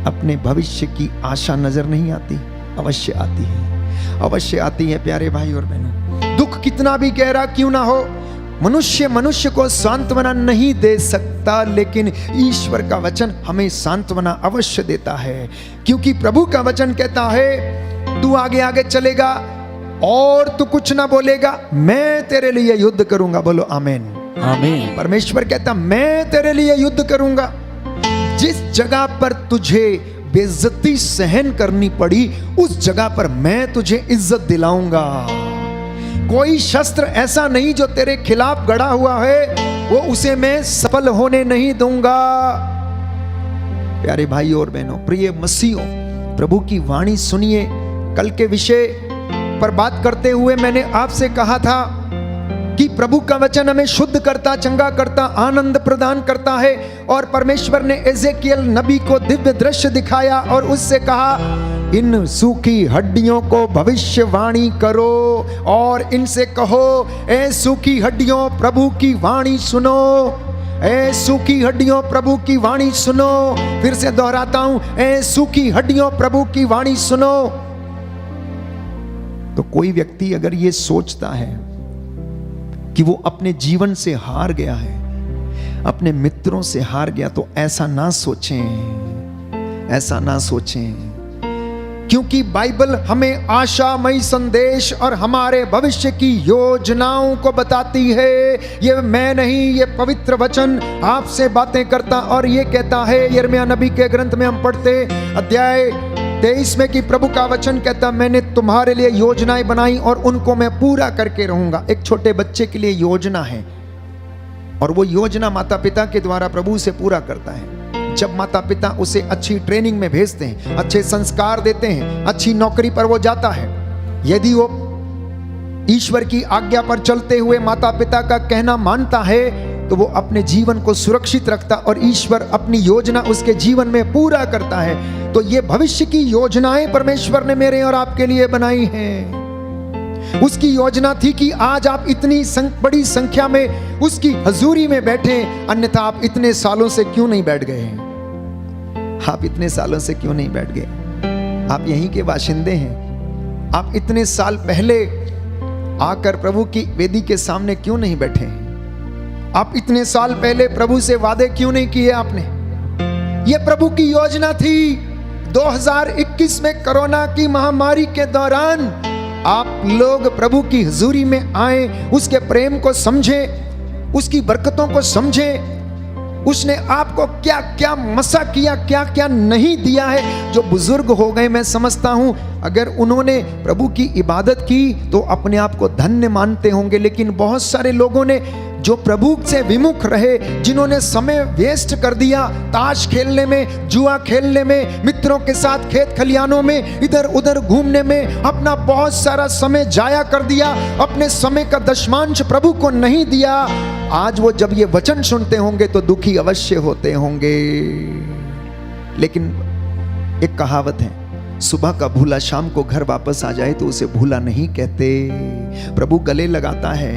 अपने भविष्य की आशा नजर नहीं आती? अवश्य आती है, अवश्य आती है प्यारे भाई और बहनों। दुख कितना भी गहरा क्यों ना हो, मनुष्य को सांत्वना नहीं दे सकता, लेकिन ईश्वर का वचन हमें सांत्वना अवश्य देता है। क्योंकि प्रभु का वचन कहता है, तू आगे आगे चलेगा और तू कुछ ना बोलेगा, मैं तेरे लिए युद्ध करूंगा। बोलो आमीन। आमीन। परमेश्वर कहता, मैं तेरे लिए युद्ध करूंगा। जिस जगह पर तुझे बेइज्जती सहन करनी पड़ी, उस जगह पर मैं तुझे इज्जत दिलाऊंगा। कोई शस्त्र ऐसा नहीं जो तेरे खिलाफ गड़ा हुआ है, वो उसे मैं सफल होने नहीं दूंगा। प्यारे भाई और बहनों, प्रिय मसीहों, प्रभु की वाणी सुनिए। कल के विषय पर बात करते हुए मैंने आपसे कहा था कि प्रभु का वचन हमें शुद्ध करता, चंगा करता, आनंद प्रदान करता है। और परमेश्वर ने एजेकियल नबी को दिव्य दृश्य दिखाया और उससे कहा, इन सूखी हड्डियों को भविष्यवाणी करो और इनसे कहो, ए सूखी हड्डियों प्रभु की वाणी सुनो। ए सूखी हड्डियों प्रभु की वाणी सुनो। फिर से दोहराता हूं, ए सूखी हड्डियों प्रभु की वाणी सुनो। तो कोई व्यक्ति अगर ये सोचता है कि वो अपने जीवन से हार गया है, अपने मित्रों से हार गया, तो ऐसा ना सोचें, ऐसा ना सोचें। क्योंकि बाइबल हमें आशामयी संदेश और हमारे भविष्य की योजनाओं को बताती है। ये मैं नहीं, ये पवित्र वचन आपसे बातें करता और ये कहता है, यिर्मयाह नबी के ग्रंथ में हम पढ़ते अध्याय 23 में कि प्रभु का वचन कहता, मैंने तुम्हारे लिए योजनाएं बनाई और उनको मैं पूरा करके रहूंगा। एक छोटे बच्चे के लिए योजना है और वो योजना माता पिता के द्वारा प्रभु से पूरा करता है। जब माता पिता उसे अच्छी ट्रेनिंग में भेजते हैं, अच्छे संस्कार देते हैं, अच्छी नौकरी पर वो जाता है, यदि वो ईश्वर की आज्ञा पर चलते हुए माता पिता का कहना मानता है, तो वो अपने जीवन को सुरक्षित रखता और ईश्वर अपनी योजना उसके जीवन में पूरा करता है। तो ये भविष्य की योजनाएं परमेश्वर ने मेरे और आपके लिए बनाई हैं। उसकी योजना थी कि आज आप इतनी बड़ी संख्या में उसकी हजूरी में बैठे, अन्यथा आप इतने सालों से क्यों नहीं बैठ गए? आप इतने सालों से क्यों नहीं बैठ गए? आप यहीं के बाशिंदे हैं। आप इतने साल पहले आकर प्रभु की वेदी के सामने क्यों नहीं बैठे? आप इतने साल पहले प्रभु से वादे क्यों नहीं किए आपने? यह प्रभु की योजना थी। 2021 में कोरोना की महामारी के दौरान आप लोग प्रभु की हुजूरी में आए, उसके प्रेम को समझें, उसकी बरकतों को समझें, उसने आपको क्या क्या मसा किया, क्या क्या नहीं दिया है। जो बुजुर्ग हो गए, मैं समझता हूं अगर उन्होंने प्रभु की इबादत की तो अपने आप को धन्य मानते होंगे, लेकिन बहुत सारे लोगों ने जो प्रभु से विमुख रहे, जिन्होंने समय वेस्ट कर दिया ताश खेलने में, जुआ खेलने में, मित्रों के साथ खेत खलियानों में इधर उधर घूमने में अपना बहुत सारा समय जाया कर दिया, अपने समय का दशमांश प्रभु को नहीं दिया, आज वो जब ये वचन सुनते होंगे तो दुखी अवश्य होते होंगे। लेकिन एक कहावत है, सुबह का भूला शाम को घर वापस आ जाए तो उसे भूला नहीं कहते। प्रभु गले लगाता है।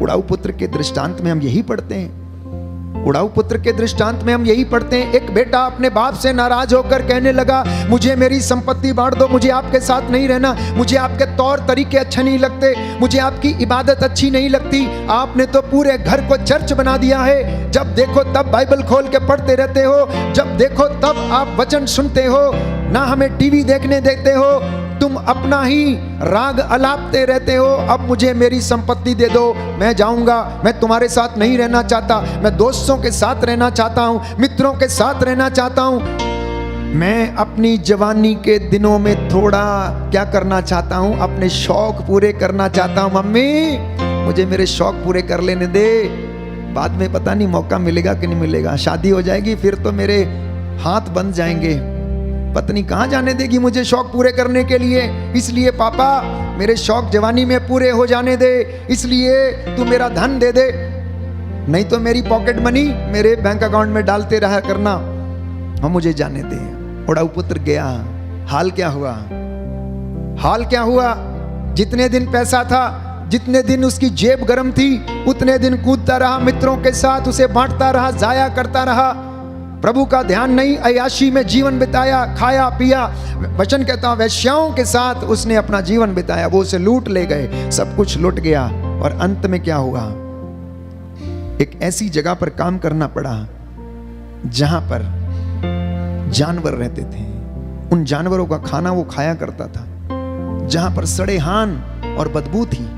उड़ाऊ पुत्र के दृष्टांत में हम यही पढ़ते हैं। उड़ाऊ पुत्र के दृष्टांत में हम यही पढ़ते हैं, एक बेटा अपने बाप से नाराज होकर कहने लगा, मुझे मेरी संपत्ति बांट दो, मुझे आपके साथ नहीं रहना, मुझे आपके तौर तरीके अच्छे नहीं लगते, मुझे आपकी इबादत अच्छी नहीं लगती, आपने तो पूरे घर को चर्च बना दिया है, जब देखो तब बाइबल खोल के पढ़ते रहते हो, जब देखो तब आप वचन सुनते हो, ना हमें टीवी देखने देते हो, तुम अपना ही राग अलापते रहते हो, अब मुझे मेरी संपत्ति दे दो, मैं जाऊंगा, मैं तुम्हारे साथ नहीं रहना चाहता, मैं दोस्तों के साथ रहना चाहता हूं, मित्रों के साथ रहना चाहता हूं, मैं अपनी जवानी के दिनों में थोड़ा क्या करना चाहता हूं, अपने शौक पूरे करना चाहता हूं। मम्मी मुझे मेरे शौक पूरे कर लेने दे, बाद में पता नहीं मौका मिलेगा कि नहीं मिलेगा, शादी हो जाएगी फिर तो मेरे हाथ बंद जाएंगे, पत्नी कहाँ जाने देगी मुझे शौक पूरे करने के लिए, इसलिए पापा मेरे शौक जवानी में पूरे हो जाने दे, इसलिए तू मेरा धन दे दे, नहीं तो मेरी पॉकेट मनी मेरे बैंक अकाउंट में डालते रहा करना, हम मुझे जाने दे। उड़ाऊ पुत्र गया, हाल क्या हुआ, हाल क्या हुआ, जितने दिन पैसा था, जितने दिन उसकी जेब गर्म थी, उतने दिन कूदता रहा, मित्रों के साथ उसे बांटता रहा, जाया करता रहा, प्रभु का ध्यान नहीं, अय्याशी में जीवन बिताया, खाया पिया, वचन कहता हूं वैश्याओं के साथ उसने अपना जीवन बिताया, वो उसे लूट ले गए, सब कुछ लुट गया, और अंत में क्या हुआ, एक ऐसी जगह पर काम करना पड़ा जहां पर जानवर रहते थे, उन जानवरों का खाना वो खाया करता था, जहां पर सड़े हान और बदबू थी,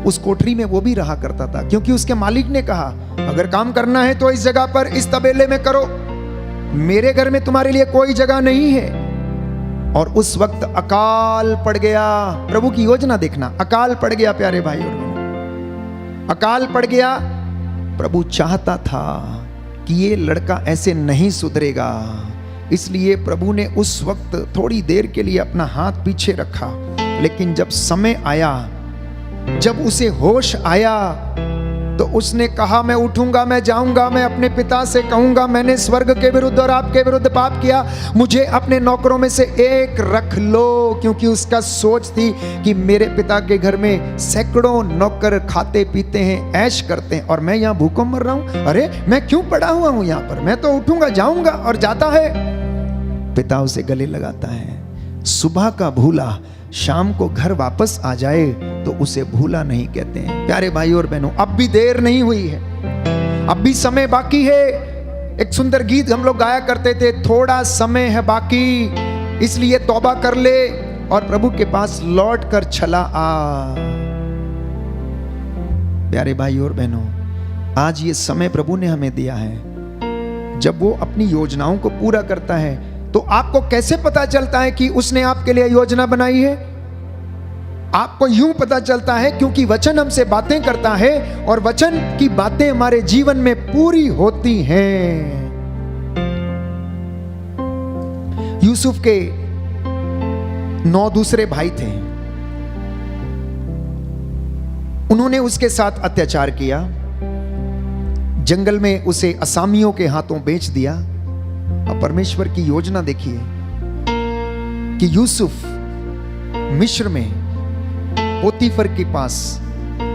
उस कोठरी में वो भी रहा करता था, क्योंकि उसके मालिक ने कहा अगर काम करना है तो इस जगह पर, इस तबेले में करो, मेरे घर में तुम्हारे लिए कोई जगह नहीं है। और उस वक्त अकाल पड़ गया, प्रभु की योजना देखना, अकाल पड़ गया प्यारे भाई और बहनों, अकाल पड़ गया। प्रभु चाहता था कि ये लड़का ऐसे नहीं सुधरेगा, इसलिए प्रभु ने उस वक्त थोड़ी देर के लिए अपना हाथ पीछे रखा, लेकिन जब समय आया, जब उसे होश आया, तो उसने कहा मैं उठूंगा, मैं जाऊंगा, मैं अपने पिता से कहूंगा मैंने स्वर्ग के विरुद्ध और आपके विरुद्ध पाप किया, मुझे अपने नौकरों में से एक रख लो, क्योंकि उसका सोच थी कि मेरे पिता के घर में सैकड़ों नौकर खाते पीते हैं, ऐश करते हैं, और मैं यहाँ भूखों मर रहा हूं, अरे मैं क्यों पड़ा हुआ हूं यहाँ पर, मैं तो उठूंगा, जाऊंगा, और जाता है। पिता उसे गले लगाता है, सुबह का भूला शाम को घर वापस आ जाए तो उसे भूला नहीं कहते हैं। प्यारे भाई और बहनों, अब भी देर नहीं हुई है, अब भी समय बाकी है। एक सुंदर गीत हम लोग गाया करते थे, थोड़ा समय है बाकी, इसलिए तौबा कर ले और प्रभु के पास लौट कर चला आ। प्यारे भाई और बहनों, आज ये समय प्रभु ने हमें दिया है, जब वो अपनी योजनाओं को पूरा करता है तो आपको कैसे पता चलता है कि उसने आपके लिए योजना बनाई है? आपको यूं पता चलता है क्योंकि वचन हमसे बातें करता है और वचन की बातें हमारे जीवन में पूरी होती हैं। यूसुफ के 9 दूसरे भाई थे, उन्होंने उसके साथ अत्याचार किया, जंगल में उसे असामियों के हाथों बेच दिया। अब परमेश्वर की योजना देखिए कि यूसुफ मिस्र में पोतीफर के पास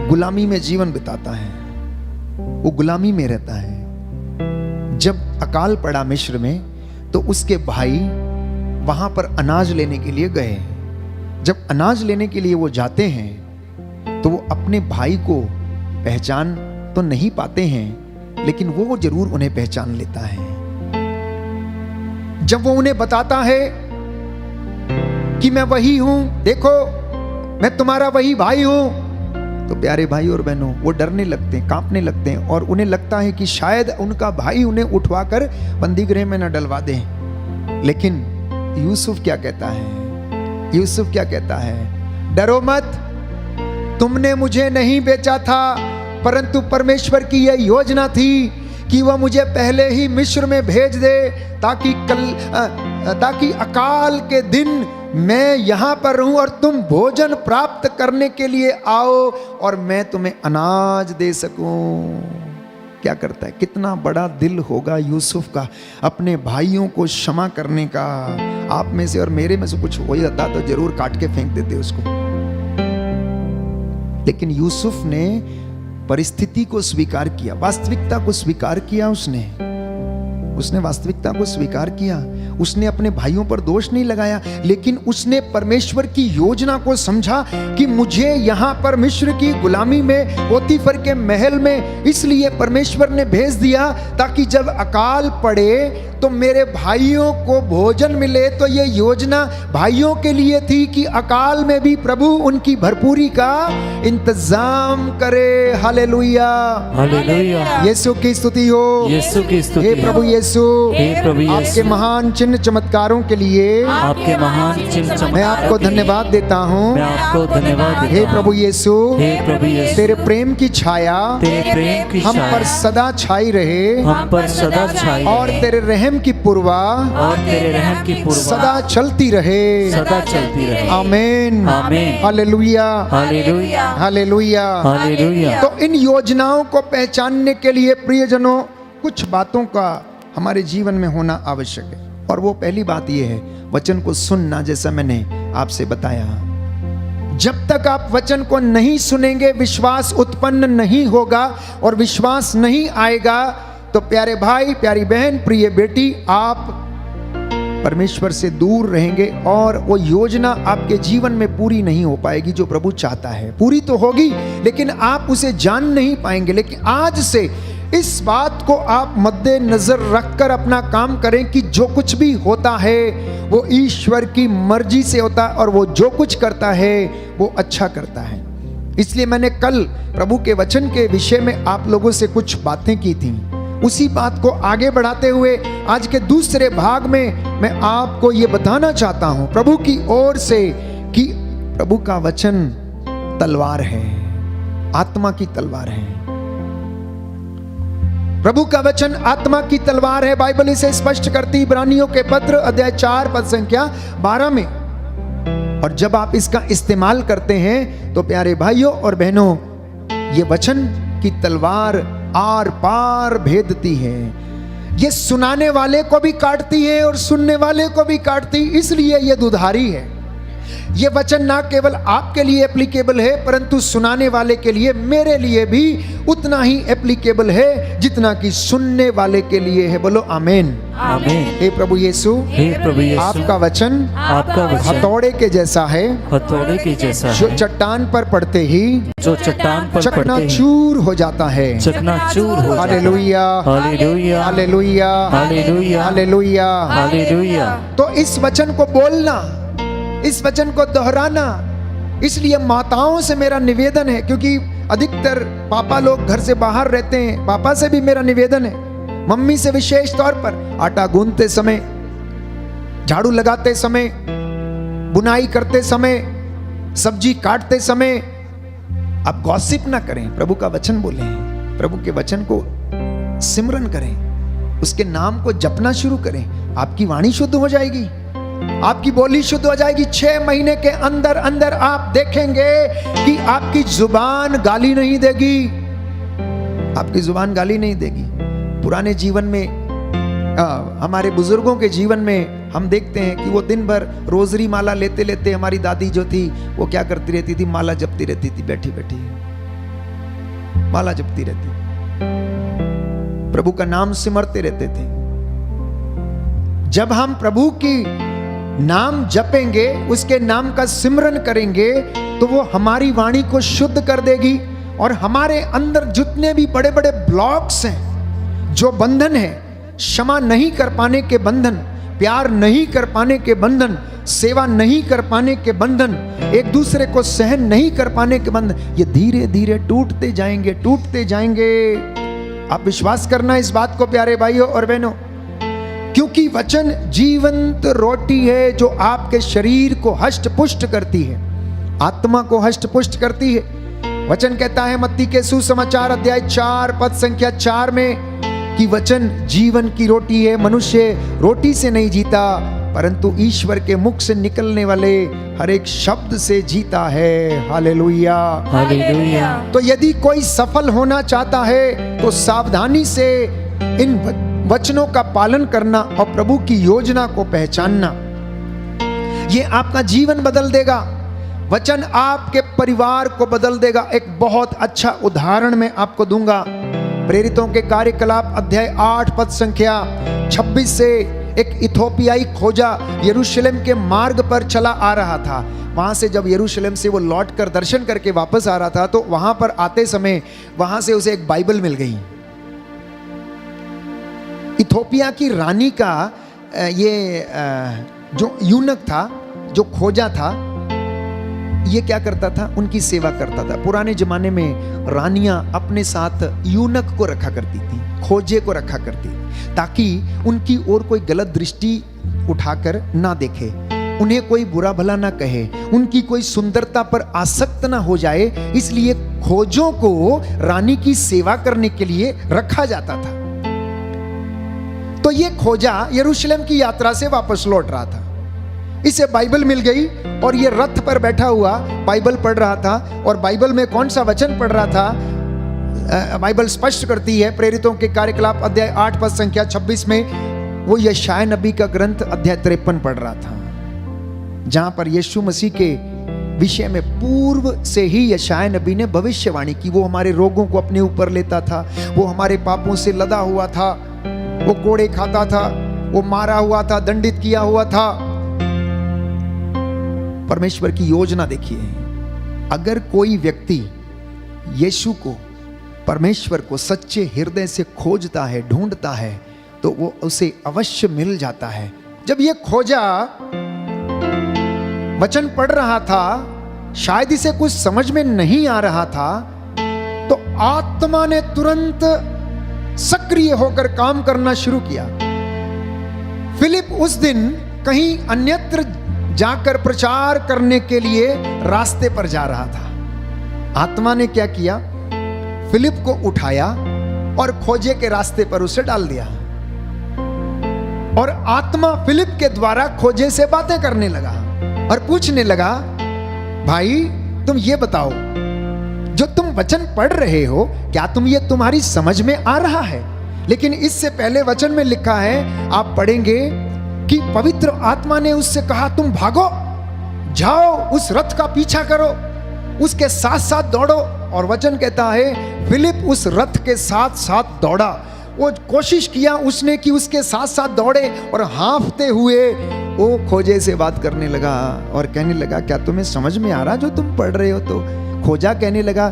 गुलामी में जीवन बिताता है, वो गुलामी में रहता है। जब अकाल पड़ा मिस्र में तो उसके भाई वहां पर अनाज लेने के लिए गए। जब अनाज लेने के लिए वो जाते हैं तो वो अपने भाई को पहचान तो नहीं पाते हैं, लेकिन वो जरूर उन्हें पहचान लेता है। जब वो उन्हें बताता है कि मैं वही हूं, देखो मैं तुम्हारा वही भाई हूं। तो प्यारे भाई और बहनों, वो डरने लगते हैं, कांपने लगते हैं और उन्हें लगता है कि शायद उनका भाई उन्हें उठवाकर बंदीगृह में न डलवा दे। लेकिन यूसुफ क्या कहता है? यूसुफ क्या कहता है? डरो मत, तुमने मुझे नहीं बेचा था, परंतु परमेश्वर की यह योजना थी कि वह मुझे पहले ही मिस्र में भेज दे, ताकि अकाल के दिन मैं यहां पर रहूं और तुम भोजन प्राप्त करने के लिए आओ और मैं तुम्हें अनाज दे सकूं। क्या करता है? कितना बड़ा दिल होगा यूसुफ का अपने भाइयों को क्षमा करने का। आप में से और मेरे में से कुछ हो जाता तो जरूर काट के फेंक देते उसको। लेकिन यूसुफ ने परिस्थिति को स्वीकार किया, वास्तविकता को स्वीकार किया। उसने वास्तविकता को स्वीकार किया। उसने अपने भाइयों पर दोष नहीं लगाया, लेकिन उसने परमेश्वर की योजना को समझा कि मुझे यहां पर मिस्र की गुलामी में, पोतीफर के महल में इसलिए परमेश्वर ने भेज दिया ताकि जब अकाल पड़े तो मेरे भाइयों को भोजन मिले। तो ये योजना भाइयों के लिए थी कि अकाल में भी प्रभु उनकी भरपूरी का इंतजाम करे। हालेलुया, हालेलुया। यीशु की स्तुति हो, यीशु की स्तुति हे प्रभु यीशु, हे प्रभु यीशु, आपके महान चिन्ह चमत्कारों के लिए आपके महान चिन्ह चमत्कारों मैं आपको के लिए धन्यवाद देता हूँ। मैं आपको धन्यवाद देता हे हूँ। प्रभु यीशु, हे प्रभु यीशु, तेरे प्रेम की छाया तेरे प्रेम की हम छाया पर सदा छाई रहे हम पर सदा छाई और रहे, तेरे रहम की पुरवा और तेरे रहम की पुरवा सदा चलती रहे। सदा चलती रहे। आमीन, आमीन। हालेलुया, हालेलुया, हालेलुया। हालेलुया। तो इन योजनाओं को पहचानने के लिए प्रियजनों कुछ बातों का हमारे जीवन में होना आवश्यक है। और वो पहली बात ये है, वचन को सुनना। जैसा मैंने आपसे बताया, जब तक आप वचन को नहीं सुनेंगे विश्वास उत्पन्न नहीं होगा, और विश्वास नहीं आएगा तो प्यारे भाई, प्यारी बहन, प्रिय बेटी, आप परमेश्वर से दूर रहेंगे और वो योजना आपके जीवन में पूरी नहीं हो पाएगी जो प्रभु चाहता है। पूरी तो होगी लेकिन आप उसे जान नहीं पाएंगे। लेकिन आज से इस बात को आप मद्देनजर रखकर अपना काम करें कि जो कुछ भी होता है वो ईश्वर की मर्जी से होता है और वो जो कुछ करता है वो अच्छा करता है। इसलिए मैंने कल प्रभु के वचन के विषय में आप लोगों से कुछ बातें की थी। उसी बात को आगे बढ़ाते हुए आज के दूसरे भाग में मैं आपको ये बताना चाहता हूं प्रभु की ओर से कि प्रभु का वचन तलवार है, आत्मा की तलवार है। प्रभु का वचन आत्मा की तलवार है। बाइबल इसे स्पष्ट करती इब्रानियों के पत्र अध्याय 4 पद संख्या 12 में। और जब आप इसका इस्तेमाल करते हैं तो प्यारे भाइयों और बहनों, ये वचन की तलवार आर पार भेदती है। ये सुनाने वाले को भी काटती है और सुनने वाले को भी काटती, इसलिए ये दुधारी है। ये वचन ना केवल आपके लिए एप्लीकेबल है परंतु सुनाने वाले के लिए, मेरे लिए भी उतना ही एप्लीकेबल है जितना कि सुनने वाले के लिए है। बोलो आमीन, आमीन। हे प्रभु यीशु, हे प्रभु यीशु, आपका वचन आपका वचन हथौड़े के जैसा है, हथौड़े के जैसा जो है, चट्टान पर पड़ते ही जो चट्टान पर पड़ते ही चकनाचूर हो जाता है। चकनाचूर हो जाता है। हालेलुया, हालेलुया, हालेलुया, हालेलुया, हालेलुया। हालेलुया। तो इस वचन को बोलना, इस वचन को दोहराना, इसलिए माताओं से मेरा निवेदन है, क्योंकि अधिकतर पापा लोग घर से बाहर रहते हैं, पापा से भी मेरा निवेदन है, मम्मी से विशेष तौर पर, आटा गूंथते समय, झाड़ू लगाते समय, बुनाई करते समय, सब्जी काटते समय आप गॉसिप ना करें, प्रभु का वचन बोलें, प्रभु के वचन को सिमरन करें, उसके नाम को जपना शुरू करें। आपकी वाणी शुद्ध हो जाएगी, आपकी बोली शुद्ध हो जाएगी। 6 महीने के अंदर अंदर आप देखेंगे कि आपकी जुबान गाली नहीं देगी, आपकी जुबान गाली नहीं देगी। पुराने जीवन में हमारे बुजुर्गों के जीवन में हम देखते हैं कि वो दिन भर रोजरी माला लेते लेते, हमारी दादी जो थी वो क्या करती रहती थी, माला जपती रहती थी, बैठी बैठी माला जपती रहती, प्रभु का नाम सिमरते रहते थे। जब हम प्रभु की नाम जपेंगे, उसके नाम का सिमरन करेंगे तो वो हमारी वाणी को शुद्ध कर देगी और हमारे अंदर जितने भी बड़े बड़े ब्लॉक्स हैं, जो बंधन है, क्षमा नहीं कर पाने के बंधन, प्यार नहीं कर पाने के बंधन, सेवा नहीं कर पाने के बंधन, एक दूसरे को सहन नहीं कर पाने के बंधन, ये धीरे धीरे टूटते जाएंगे, टूटते जाएंगे। आप विश्वास करना इस बात को प्यारे भाइयों और बहनों, क्योंकि वचन जीवंत रोटी है जो आपके शरीर को हष्ट पुष्ट करती है, आत्मा को हष्ट पुष्ट करती है। वचन कहता है मत्ती के सुसमाचार अध्याय 4 पद संख्या 4 में कि वचन जीवन की रोटी है, मनुष्य रोटी से नहीं जीता परंतु ईश्वर के मुख से निकलने वाले हर एक शब्द से जीता है। Hallelujah, hallelujah. तो यदि कोई सफल होना चाहता है तो सावधानी से इन वचनों का पालन करना और प्रभु की योजना को पहचानना, ये आपका जीवन बदल देगा। वचन आपके परिवार को बदल देगा। एक बहुत अच्छा उदाहरण मैं आपको दूंगा। प्रेरितों के कार्यकलाप अध्याय 8 पद संख्या 26 से एक इथोपियाई खोजा यरूशलेम के मार्ग पर चला आ रहा था। वहां से जब यरूशलेम से वो लौट कर दर्शन करके वापस आ रहा था तो वहां पर आते समय वहां से उसे एक बाइबल मिल गई। इथोपिया की रानी का ये जो यूनक था, जो खोजा था, ये क्या करता था? उनकी सेवा करता था। पुराने जमाने में रानियां अपने साथ यूनक को रखा करती थी, खोजे को रखा करती, ताकि उनकी ओर कोई गलत दृष्टि उठाकर ना देखे, उन्हें कोई बुरा भला ना कहे, उनकी कोई सुंदरता पर आसक्त ना हो जाए। इसलिए खोजों को रानी की सेवा करने के लिए रखा जाता था। तो ये खोजा यरूशलेम की यात्रा से वापस लौट रहा था। इसे बाइबल मिल गई और ये रथ पर बैठा हुआ बाइबल पढ़ रहा था। और बाइबल में कौन सा वचन पढ़ रहा था? बाइबल स्पष्ट करती है, प्रेरितों के कार्यकलाप अध्याय 8 पद संख्या 26 में वो यशायाह नबी का ग्रंथ अध्याय 53 पढ़ रहा था, जहां पर यीशु मसीह के विषय में पूर्व से ही यशायाह नबी ने भविष्यवाणी की। वो हमारे रोगों को अपने ऊपर लेता था, वो हमारे पापों से लदा हुआ था, वो कोड़े खाता था, वो मारा हुआ था, दंडित किया हुआ था। परमेश्वर की योजना देखिए, अगर कोई व्यक्ति यीशु को, परमेश्वर को सच्चे हृदय से खोजता है, ढूंढता है, तो वो उसे अवश्य मिल जाता है। जब ये खोजा वचन पढ़ रहा था, शायद इसे कुछ समझ में नहीं आ रहा था, तो आत्मा ने तुरंत सक्रिय होकर काम करना शुरू किया। फिलिप उस दिन कहीं अन्यत्र जाकर प्रचार करने के लिए रास्ते पर जा रहा था। आत्मा ने क्या किया? फिलिप को उठाया और खोजे के रास्ते पर उसे डाल दिया। और आत्मा फिलिप के द्वारा खोजे से बातें करने लगा और पूछने लगा, भाई तुम ये बताओ, जो तुम वचन पढ़ रहे हो, क्या ये तुम्हारी समझ में आ रहा है? लेकिन इससे पहले वचन में लिखा है, आप पढ़ेंगे कि पवित्र आत्मा ने उससे कहा, तुम भागो, जाओ, उस रथ का पीछा करो, उसके साथ साथ दौड़ो। और वचन कहता है फिलिप उस रथ के साथ साथ दौड़ा। वो कोशिश किया उसने कि उसके साथ साथ दौड़े, और हांफते हुए वो खोजे से बात करने लगा और कहने लगा, क्या तुम्हें समझ में आ रहा जो तुम पढ़ रहे हो? तो खोजा कहने लगा,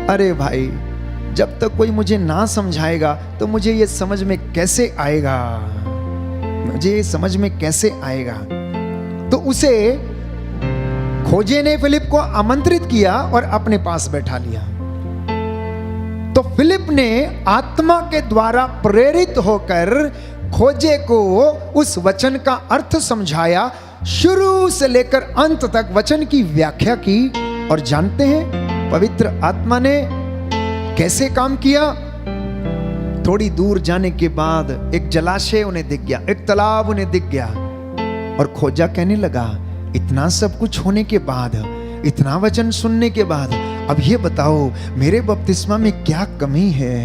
अरे भाई, जब तक कोई मुझे ना समझाएगा तो मुझे ये समझ में कैसे आएगा, मुझे ये समझ में कैसे आएगा। तो उसे खोजे ने फिलिप को आमंत्रित किया और अपने पास बैठा लिया। तो फिलिप ने आत्मा के द्वारा प्रेरित होकर खोजे को उस वचन का अर्थ समझाया, शुरू से लेकर अंत तक वचन की व्याख्या की। और जानते हैं पवित्र आत्मा ने कैसे काम किया? थोड़ी दूर जाने के बाद एक जलाशय उन्हें दिख गया, एक तालाब उन्हें दिख गया, और खोजा कहने लगा, इतना सब कुछ होने के बाद, इतना वचन सुनने के बाद, अब ये बताओ मेरे बपतिस्मा में क्या कमी है?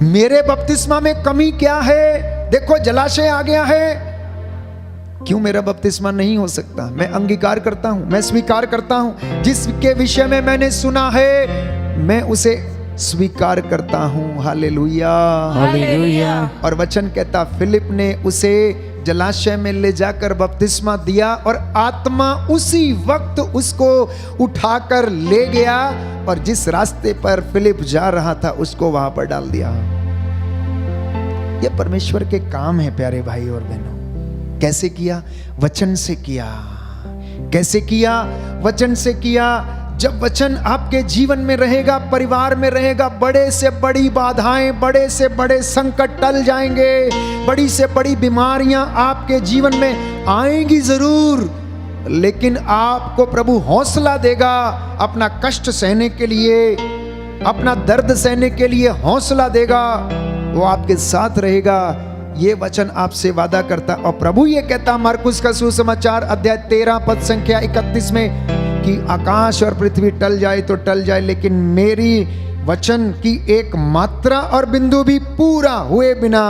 मेरे बपतिस्मा में कमी क्या है? देखो जलाशय आ गया है, क्यों मेरा बपतिस्मा नहीं हो सकता? मैं अंगीकार करता हूं, मैं स्वीकार करता हूं, जिसके विषय में मैंने सुना है मैं उसे स्वीकार करता हूं। Hallelujah, hallelujah. और वचन कहता, फिलिप ने उसे जलाशय में ले जाकर बपतिस्मा दिया और आत्मा उसी वक्त उसको उठाकर ले गया और जिस रास्ते पर फिलिप जा रहा था उसको वहां पर डाल दिया। ये परमेश्वर के काम है प्यारे भाई और बहनों। कैसे किया? वचन से किया। कैसे किया? वचन से किया। जब वचन आपके जीवन में रहेगा, परिवार में रहेगा, बड़े से बड़ी बाधाएं, बड़े से बड़े संकट टल जाएंगे, बड़ी से बड़ी बीमारियां आपके जीवन में आएंगी जरूर, लेकिन आपको प्रभु हौसला देगा अपना कष्ट सहने के लिए, अपना दर्द सहने के लिए हौसला देगा। वो आपके साथ रहेगा। ये वचन आपसे वादा करता। और प्रभु ये कहता मार्कुस का सुसमाचार अध्याय 13 पद संख्या 31 में कि आकाश और पृथ्वी टल जाए तो टल जाए, लेकिन मेरी वचन की एक मात्रा और बिंदु भी पूरा हुए बिना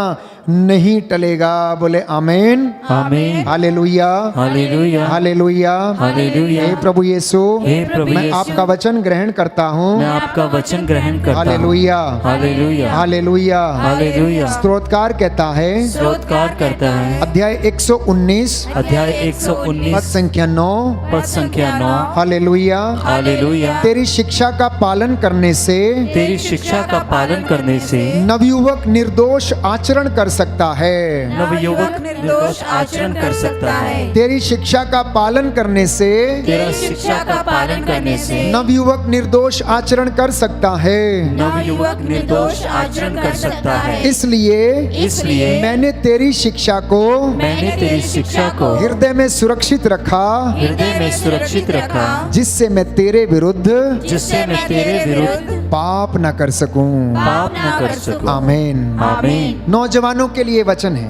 नहीं टलेगा। बोले आमीन, आमीन, हालेलुया, हालेलुया, हालेलुया, हालेलुया। हे प्रभु यीशु, हे प्रभु मैं यीशु, आपका वचन ग्रहण करता हूँ। मैं आपका वचन ग्रहण करता हूँ। हालेलुया, हालेलुया, हालेलुया, हालेलुया। स्तोत्रकार कहता है स्तोत्रकार करता है अध्याय 119 अध्याय पद 119 संख्या 9। पद संख्या 9। हालेलुया, हालेलुया। तेरी शिक्षा का पालन करने से तेरी शिक्षा का पालन करने से नवयुवक निर्दोष आचरण कर सकता है। नवयुवक निर्दोष आचरण कर सकता है। तेरी शिक्षा का पालन करने से तेरा शिक्षा का पालन करने से नवयुवक निर्दोष आचरण कर सकता है। नवयुवक निर्दोष आचरण कर सकता है। इसलिए मैंने तेरी शिक्षा को मैंने तेरी शिक्षा को हृदय में सुरक्षित रखा, हृदय में सुरक्षित रखा, जिससे मैं तेरे विरुद्ध जिससे मैं तेरे विरुद्ध पाप न कर सकूं। पाप न कर सकूं। आमीन, आमीन। नौजवानों के लिए वचन है।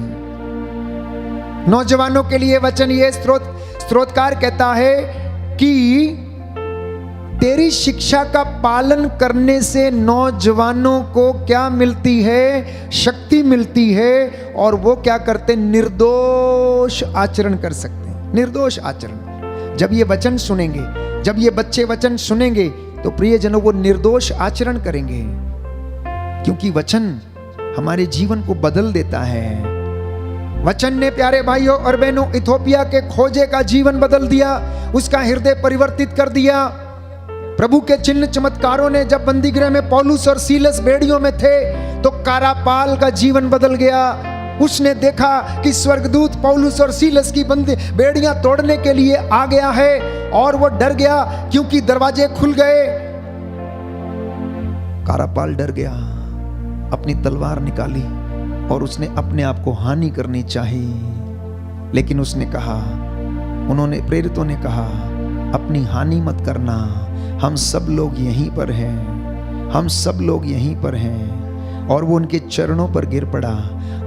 नौजवानों के लिए वचन ये स्तोत्रकार कहता है कि तेरी शिक्षा का पालन करने से नौजवानों को क्या मिलती है? शक्ति मिलती है, और वो क्या करते? निर्दोष आचरण कर सकते हैं। निर्दोष आचरण। जब ये वचन सुनेंगे, जब ये बच्चे वचन सुनेंगे, तो प्रियजनों वो निर्दोष आचरण करेंगे, क्योंकि वचन हमारे जीवन को बदल देता है। वचन ने प्यारे भाइयों और बहनों इथोपिया के खोजे का जीवन बदल दिया, उसका हृदय परिवर्तित कर दिया। प्रभु के चिन्ह चमत्कारों ने, जब बंदीगृह में पौलुस और सीलस बेड़ियों में थे, तो कारापाल का जीवन बदल गया। उसने देखा कि स्वर्गदूत पौलुस और सीलस की बेड़ियां तोड़ने के लिए आ गया है, और वो डर गया क्योंकि दरवाजे खुल गए। कारापाल डर गया, अपनी तलवार निकाली और उसने अपने आप को हानि करनी चाही, लेकिन उसने कहा, उन्होंने प्रेरितों ने कहा, अपनी हानि मत करना, हम सब लोग यहीं पर हैं, हम सब लोग यहीं पर हैं। और वो उनके चरणों पर गिर पड़ा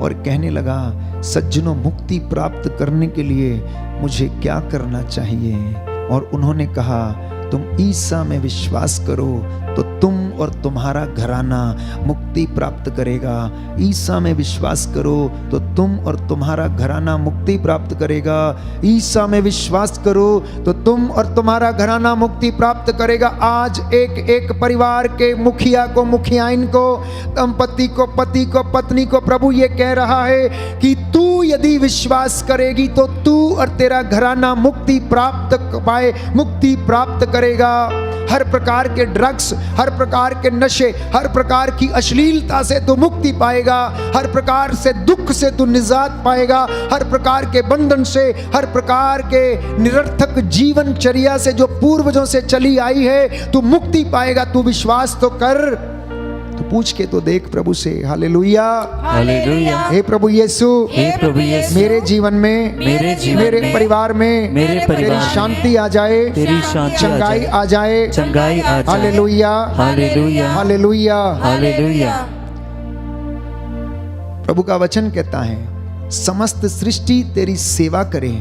और कहने लगा, सज्जनों, मुक्ति प्राप्त करने के लिए मुझे क्या करना चाहिए? और उन्होंने कहा, तुम ईसा में विश्वास करो तो तुम और तुम्हारा घराना मुक्ति प्राप्त करेगा। ईसा में विश्वास करो तो तुम और तुम्हारा घराना मुक्ति प्राप्त करेगा। ईसा में विश्वास करो तो तुम और तुम्हारा घराना मुक्ति प्राप्त करेगा। आज एक एक परिवार के मुखिया को, मुखियाइन को, दंपति को, पति को, पत्नी को प्रभु ये कह रहा है कि तू यदि विश्वास करेगी तो तू और तेरा घराना मुक्ति प्राप्त पाए, मुक्ति प्राप्त करेगा। हर प्रकार के ड्रग्स, हर प्रकार के नशे, हर प्रकार की अश्लीलता से तू मुक्ति पाएगा। हर प्रकार से दुख से तू निजात पाएगा। हर प्रकार के बंधन से, हर प्रकार के निरर्थक जीवनचर्या से जो पूर्वजों से चली आई है, तू मुक्ति पाएगा। तू विश्वास तो कर, तो पूछ के तो देख प्रभु से। हालेलुया, हालेलुया। हे प्रभु यीशु, हे प्रभु यीशु, मेरे जीवन में, मेरे परिवार में, तेरी शांति आ जाए, तेरी शांति चंगाई आ जाए, चंगाई आ जाए। हालेलुया, हालेलुया, हालेलुया, हालेलुया। प्रभु का वचन कहता है, समस्त सृष्टि तेरी सेवा करे,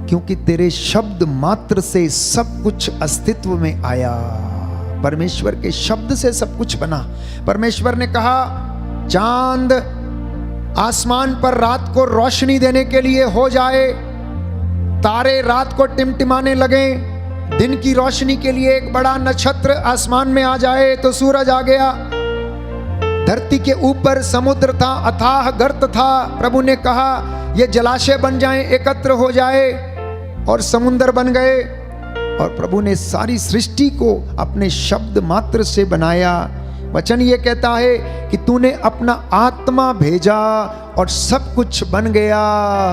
क्योंकि तेरे शब्द मात्र से सब कुछ अस्तित्व में आया। परमेश्वर के शब्द से सब कुछ बना। परमेश्वर ने कहा, चांद आसमान पर रात को रोशनी देने के लिए हो जाए, तारे रात को टिमटिमाने लगे, दिन की रोशनी के लिए एक बड़ा नक्षत्र आसमान में आ जाए तो सूरज आ गया। धरती के ऊपर समुद्र था, अथाह गर्त था। प्रभु ने कहा, ये जलाशय बन जाएं, एकत्र हो जाए, और समुद्र बन गए। और प्रभु ने सारी सृष्टि को अपने शब्द मात्र से बनाया। वचन ये कहता है कि तूने अपना आत्मा भेजा और सब कुछ बन गया।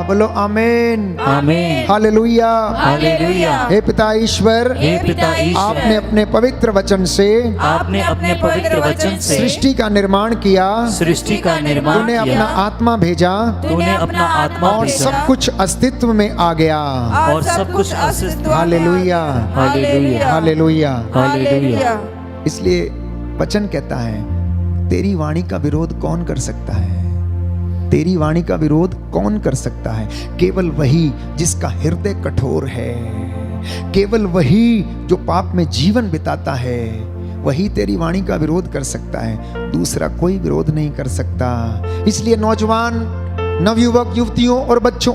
बोलो आमीन, आमीन, हालेलुया, हालेलुया। हे पिता ईश्वर, हे पिता ईश्वर, आपने अपने पवित्र वचन से आपने अपने पवित्र वचन से सृष्टि का निर्माण किया, सृष्टि का निर्माण तूने अपना किया, आत्मा भेजा तूने अपना आत्मा और भेजा सब कुछ अस्तित्व में आ गया। और सब कुछ अस्तित्व में। हालेलुया, हालेलुया, हालेलुया। हालेलुया। इसलिए वचन कहता है तेरी वाणी का विरोध कौन कर सकता है? तेरी वाणी का विरोध कौन कर सकता है? केवल वही जिसका हृदय कठोर है, केवल वही जो पाप में जीवन बिताता है, वही तेरी वाणी का विरोध कर सकता है। दूसरा कोई विरोध नहीं कर सकता। इसलिए नौजवान, नवयुवक, युवतियों और बच्चों,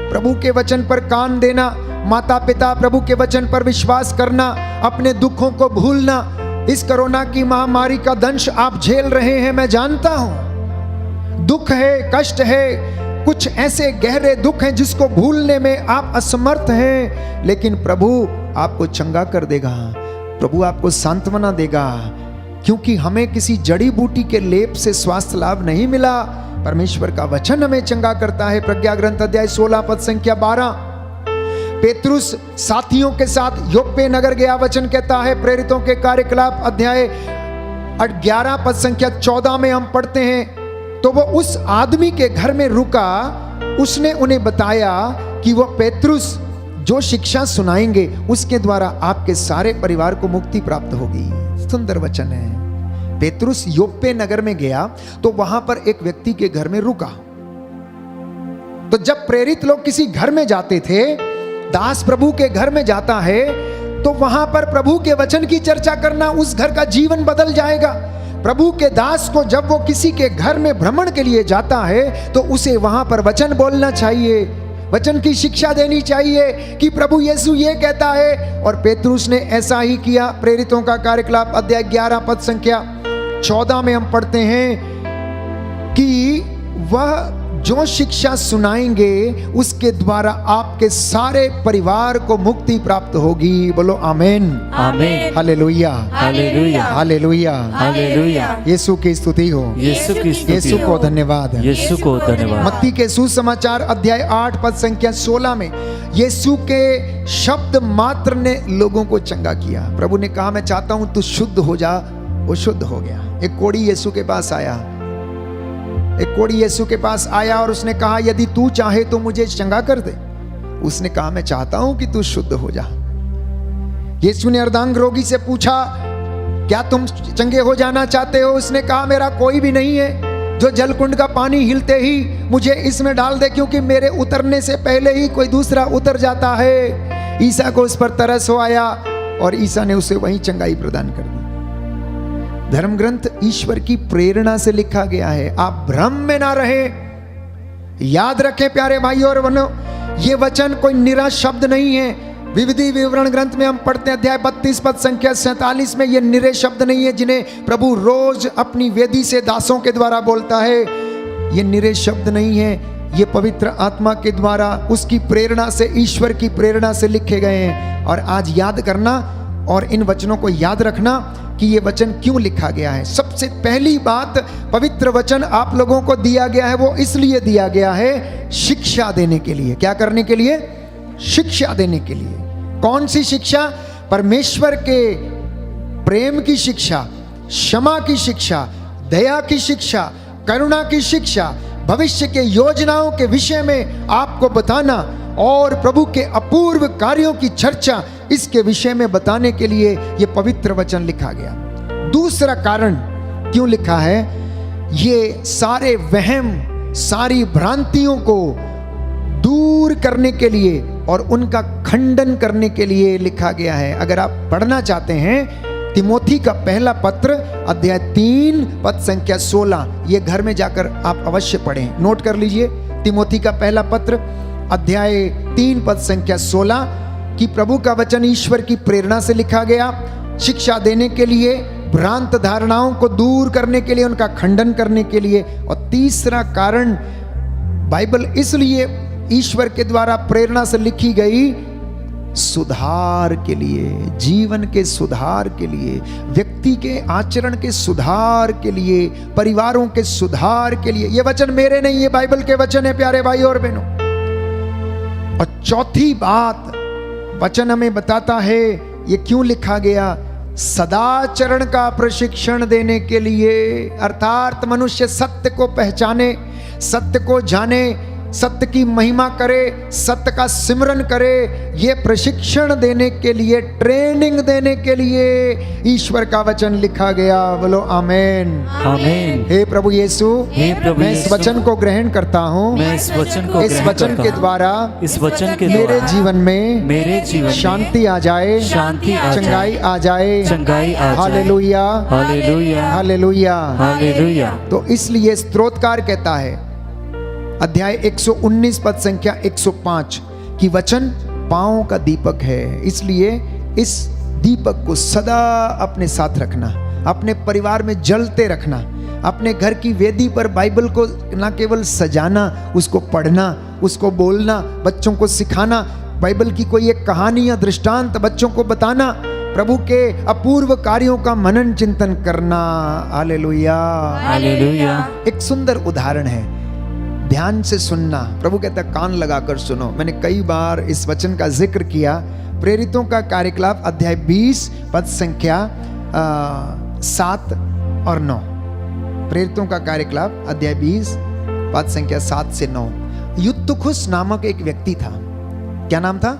प्रभु के वचन पर कान देना, माता पिता प्रभु के वचन पर विश्वास करना, अपने दुखों को भूलना। इस कोरोना की महामारी का दंश आप झेल रहे हैं, मैं जानता हूं। दुख है, कष्ट है, कुछ ऐसे गहरे दुख हैं जिसको भूलने में आप असमर्थ हैं, लेकिन प्रभु आपको चंगा कर देगा, प्रभु आपको सांत्वना देगा, क्योंकि हमें किसी जड़ी बूटी के लेप से स्वास्थ्य लाभ नहीं मिला, परमेश्वर का वचन हमें चंगा करता है। प्रज्ञा ग्रंथ अध्याय 16 पद संख्या 12। पेतरुस साथियों के साथ योप्पे नगर गया। वचन कहता है प्रेरितों के कार्यकलाप अध्याय 11 पद संख्या 14 में हम पढ़ते हैं, तो वो उस आदमी के घर में रुका, उसने उन्हें बताया कि वो पेतरुस जो शिक्षा सुनाएंगे उसके द्वारा आपके सारे परिवार को मुक्ति प्राप्त होगी। सुंदर वचन है। पेतरुस योप्पे नगर में गया तो वहां पर एक व्यक्ति के घर में रुका। तो जब प्रेरित लोग किसी घर में जाते थे, दास प्रभु के घर में जाता है, तो वहां पर प्रभु के वचन की चर्चा करना, उस घर का जीवन बदल जाएगा। प्रभु के दास को जब वो किसी के घर में भ्रमण के लिए जाता है तो उसे वहां पर वचन बोलना चाहिए, वचन की शिक्षा देनी चाहिए कि प्रभु यीशु ये कहता है। और पेतरुस ने ऐसा ही किया। प्रेरितों का कार्यकलाप अध्याय 11 पद संख्या 14 में हम पढ़ते हैं कि वह जो शिक्षा सुनाएंगे उसके द्वारा आपके सारे परिवार को मुक्ति प्राप्त होगी। बोलो आमीन, आमीन, हालेलुया, हालेलुया, हालेलुया, हालेलुया। यीशु की स्तुति हो, यीशु की स्तुति यीशु हो। को धन्यवाद। यीशु को धन्यवाद। मत्ती के सुसमाचार अध्याय 8 पद संख्या 16 में यीशु के शब्द मात्र ने लोगों को चंगा किया। प्रभु ने कहा मैं चाहता हूं तू शुद्ध हो जा, वो शुद्ध हो गया। एक कोढ़ी यीशु के पास आया, एक कोढ़ी यीशु के पास आया और उसने कहा यदि तू चाहे तो मुझे चंगा कर दे। उसने कहा मैं चाहता हूं कि तू शुद्ध हो जा। यीशु ने अर्धांग रोगी से पूछा क्या तुम चंगे हो जाना चाहते हो? उसने कहा मेरा कोई भी नहीं है जो जलकुंड का पानी हिलते ही मुझे इसमें डाल दे, क्योंकि मेरे उतरने से पहले ही कोई दूसरा उतर जाता है। ईसा को उस पर तरस हो आया और ईसा ने उसे वहीं चंगाई प्रदान कर दी। धर्म ग्रंथ ईश्वर की प्रेरणा से लिखा गया है, आप भ्रम में ना रहे। याद रखें प्यारे भाइयों और बहनों, ये वचन कोई निरा शब्द नहीं है। विविधि विवरण ग्रंथ में हम पढ़ते हैं अध्याय 32 पद संख्या 47 में, ये निरे शब्द नहीं है जिन्हें प्रभु रोज अपनी वेदी से दासों के द्वारा बोलता है। ये निरे शब्द नहीं है, ये पवित्र आत्मा के द्वारा उसकी प्रेरणा से, ईश्वर की प्रेरणा से लिखे गए हैं। और आज याद करना और इन वचनों को याद रखना कि ये वचन क्यों लिखा गया है। सबसे पहली बात, पवित्र वचन आप लोगों को दिया गया है, वो इसलिए दिया गया है शिक्षा देने के लिए। क्या करने के लिए? शिक्षा देने के लिए। कौन सी शिक्षा? परमेश्वर के प्रेम की शिक्षा, क्षमा की शिक्षा, दया की शिक्षा, करुणा की शिक्षा, भविष्य के योजनाओं के विषय में आपको बताना और प्रभु के अपूर्व कार्यों की चर्चा इसके विषय में बताने के लिए यह पवित्र वचन लिखा गया। दूसरा कारण क्यों लिखा है? ये सारे वहम, सारी भ्रांतियों को दूर करने के लिए और उनका खंडन करने के लिए लिखा गया है। अगर आप पढ़ना चाहते हैं तिमोथी का पहला पत्र अध्याय 3 पद संख्या 16, ये घर में जाकर आप अवश्य पढ़ें, नोट कर लीजिए। तिमोथी का पहला पत्र अध्याय 3 पद संख्या 16 कि प्रभु का वचन ईश्वर की प्रेरणा से लिखा गया, शिक्षा देने के लिए, भ्रांत धारणाओं को दूर करने के लिए, उनका खंडन करने के लिए। और तीसरा कारण, बाइबल इसलिए ईश्वर के द्वारा प्रेरणा से लिखी गई सुधार के लिए, जीवन के सुधार के लिए, व्यक्ति के आचरण के सुधार के लिए, परिवारों के सुधार के लिए। ये वचन मेरे नहीं, ये बाइबल के वचन है प्यारे भाई और बहनों। और चौथी बात वचन हमें बताता है, ये क्यों लिखा गया, सदाचरण का प्रशिक्षण देने के लिए, अर्थात मनुष्य सत्य को पहचाने, सत्य को जाने, सत्य की महिमा करे, सत्य का सिमरन करे, ये प्रशिक्षण देने के लिए, ट्रेनिंग देने के लिए ईश्वर का वचन लिखा गया। बोलो आमेन आमेन। हे प्रभु यीशु, हे प्रभु मैं इस यीशु, वचन को ग्रहण करता हूँ। मैं इस वचन को इस ग्रहण वचन करता के हूँ। द्वारा इस वचन के मेरे द्वारा जीवन में मेरे जीवन में शांति आ जाए, शांति आ जाए, चंगाई आ जाए, चंगाई आ जाए। हालेलुया हालेलुया हालेलुया। हालेलुया। तो इसलिए स्तोत्रकार कहता है, अध्याय 119 पद संख्या 105 कि वचन पांव का दीपक है। इसलिए इस दीपक को सदा अपने साथ रखना, अपने परिवार में जलते रखना, अपने घर की वेदी पर बाइबल को न केवल सजाना, उसको पढ़ना, उसको बोलना, बच्चों को सिखाना, बाइबल की कोई एक कहानी या दृष्टांत बच्चों को बताना, प्रभु के अपूर्व कार्यों का मनन चिंतन करना। Hallelujah hallelujah. एक सुंदर उदाहरण है, ध्यान से सुनना। प्रभु कहता है कान लगाकर सुनो। मैंने कई बार इस वचन का जिक्र किया। प्रेरितों का कार्यकलाप अध्याय 20 पद संख्या 7 और 9। प्रेरितों का कार्यकलाप अध्याय 20 पद संख्या 7 से 9। युत्तुखुस नामक एक व्यक्ति था। क्या नाम था?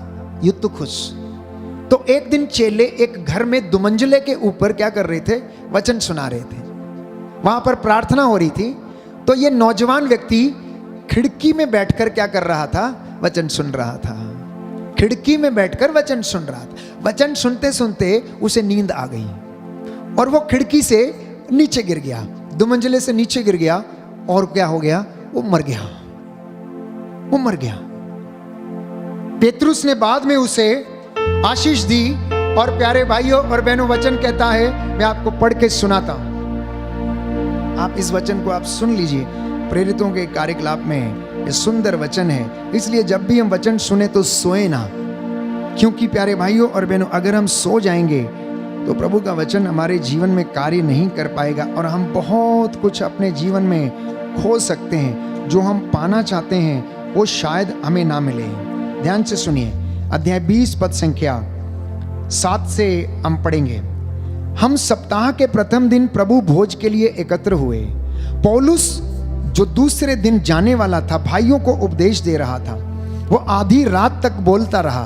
युत्तुखुस। तो एक दिन चेले एक घर में दुमंजले के ऊपर क्या कर रहे थे? वचन सुना रहे थे। वहां पर प्रार्थना हो रही थी। तो ये नौजवान व्यक्ति खिड़की में बैठकर क्या कर रहा था? वचन सुन रहा था। खिड़की में बैठकर वचन सुन रहा था। वचन सुनते सुनते उसे नींद आ गई और वो खिड़की से नीचे गिर गया, दुमंजले से नीचे गिर गया। और क्या हो गया? वो मर गया। वो मर गया। पेतरुस ने बाद में उसे आशीष दी। और प्यारे भाइयों और बहनों, वचन कहता है, मैं आपको पढ़ के सुनाता हूं। आप इस वचन को आप सुन लीजिए। प्रेरितों के कार्यकलाप में ये सुंदर वचन है। इसलिए जब भी हम वचन सुने तो सोए ना, क्योंकि प्यारे भाइयों और बहनों, अगर हम सो जाएंगे तो प्रभु का वचन हमारे जीवन में कार्य नहीं कर पाएगा और हम बहुत कुछ अपने जीवन में खो सकते हैं। जो हम पाना चाहते हैं वो शायद हमें ना मिले। ध्यान से सुनिए, अध्याय 20 पद संख्या 7 से हम पढ़ेंगे। हम सप्ताह के प्रथम दिन प्रभु भोज के लिए एकत्र हुए। पौलुस जो दूसरे दिन जाने वाला था, भाइयों को उपदेश दे रहा था। वो आधी रात तक बोलता रहा।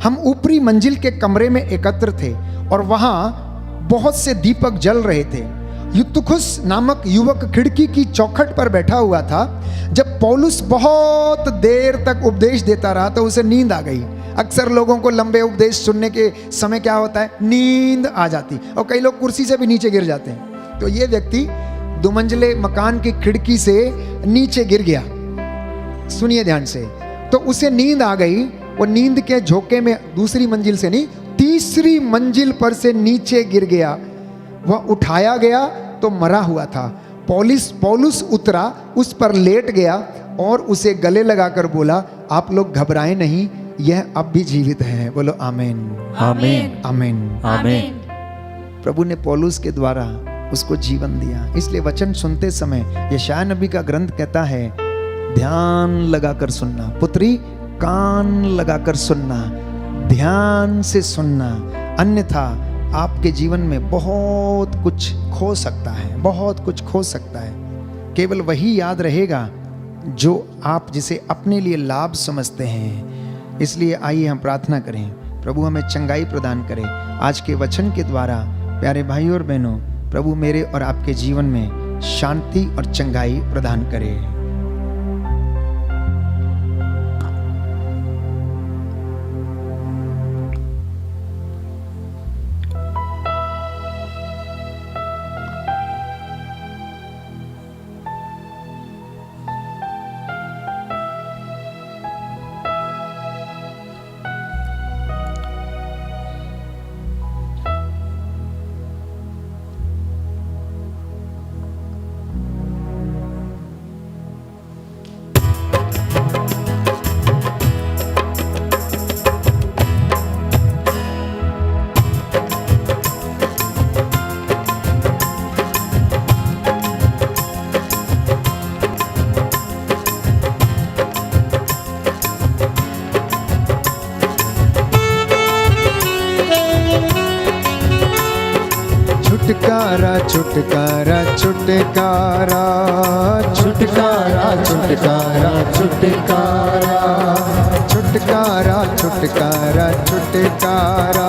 हम ऊपरी मंजिल के कमरे में एकत्र थे और वहां बहुत से दीपक जल रहे थे। युत्तुखुस नामक युवक खिड़की की चौखट पर बैठा हुआ था। जब पौलुस बहुत देर तक उपदेश देता रहा तो उसे नींद आ गई। अक्सर लोगों को लंबे उपदेश सुनने के समय क्या होता है? नींद आ जाती, और कई लोग कुर्सी से भी नीचे गिर जाते हैं। तो ये व्यक्ति दुमंजले मकान की खिड़की से नीचे गिर गया। सुनिए ध्यान से। तो उसे नींद आ गई। वो नींद के झोंके में दूसरी मंजिल से नहीं, तीसरी मंजिल पर से नीचे गिर गया। वह उठाया गया तो मरा हुआ था। पौलुस उतरा, उस पर लेट गया और उसे गले लगाकर बोला, आप लोग घबराएं नहीं, यह अब भी जीवित है। बोलो आमीन आमीन आमीन आमीन। प्रभु ने पौलुस के द्वारा उसको जीवन दिया। इसलिए वचन सुनते समय यशायाह नबी का ग्रंथ कहता है, ध्यान लगाकर सुनना। पुत्री, कान लगाकर सुनना, ध्यान से सुनना, अन्यथा आपके जीवन में बहुत कुछ खो सकता है। बहुत कुछ खो सकता है। केवल वही याद रहेगा जो आप जिसे अपने लिए लाभ समझते हैं। इसलिए आइए हम प्रार्थना करें, प्रभु हमें चंगाई प्रदान करे। आज के वचन के द्वारा प्यारे भाइयों और बहनों, प्रभु मेरे और आपके जीवन में शांति और चंगाई प्रदान करे। छुटकारा छुटकारा छुटकारा छुटकारा छुटकारा छुटकारा छुटकारा छुटकारा छुटकारा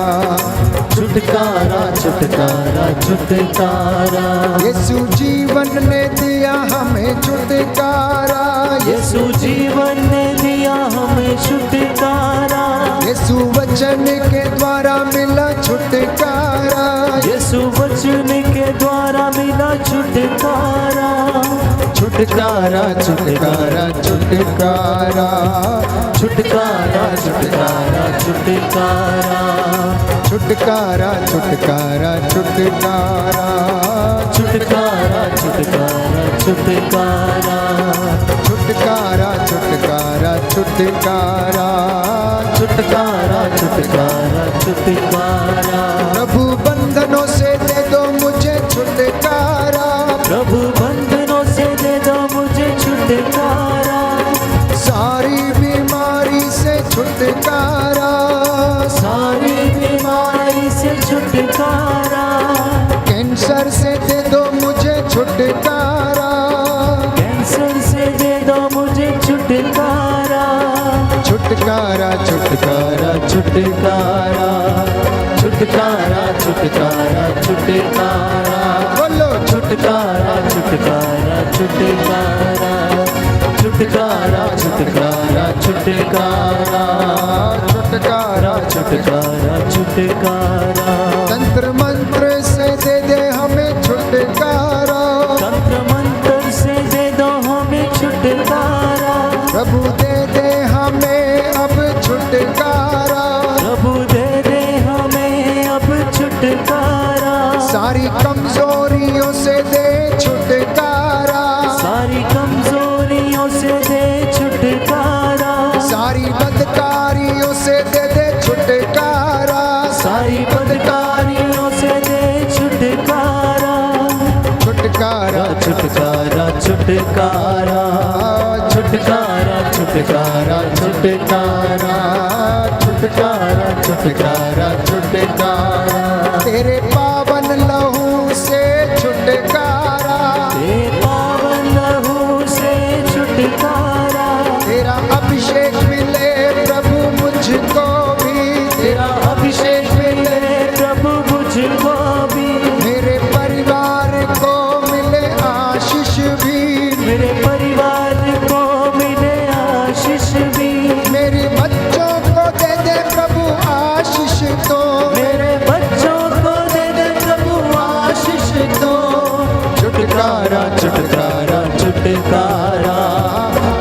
छुटकारा छुटकारा छुटकारा यीशु जीवन ने दिया हमें छुटकारा यीशु जीवन ने दिया हमें छुटकारा यीशु वचन के द्वारा मिला छुटकारा यीशु वचन के द्वारा मिला छुटकारा छुटकारा छुटकारा छुटकारा छुटकारा छुटकारा छुटकारा छुटकारा छुटकारा छुटकारा छुटकारा छुटकारा छुटकारा छुटकारा छुटकारा छुटकारा छुटकारा छुटकारा छुटकारा प्रभु बंधनों से दे दो मुझे छुटकारा प्रभु बंधनों से दे दो मुझे छुटकारा सारी बीमारी से छुटकारा सारी बीमारी से छुटकारा कैंसर से दे दो मुझे छुटकारा कैंसर से दे दो मुझे छुटकारा छुटकारा छुटकारा छुटकारा छुटकारा छुटकारा छुटकारा बोलो छुटकारा छुटकारा छुटकारा छुटकारा छुटकारा छुटकारा छुटकारा छुटकारा छुटकारा तंत्र मंत्र से दे दे हमें छुटकारा तंत्र मंत्र से दे दो हमें छुटकारा प्रभु दे दे हमें अब छुटकारा प्रभु दे दे हमें अब छुटकारा सारी कमजोरियों से दे छुटकारा सारी कमजोरियों से दे छुटकारा सारी बदकारियों से दे दे छुटकारा सारी बदकारियों से दे छुटकारा छुटकारा छुटकारा छुटकारा छुटकारा छुटकारा छुटकारा छुटकारा छुटकारा छुटकारा तेरे पावन लहू से छुटकारा तेरे पावन लहू से छुटकारा तेरा अभिषेक मिले प्रभु मुझको भी तेरा अभिषेक मिले प्रभु मुझको भी मेरे परिवार को मिले आशीष भी मेरे परिवार को मिले आशीष भी मेरे बच्चों को दे दे प्रभु आशीष तो मेरे बच्चों को दे दे प्रभु आशीष दो छुटकारा छुटकारा छुटकारा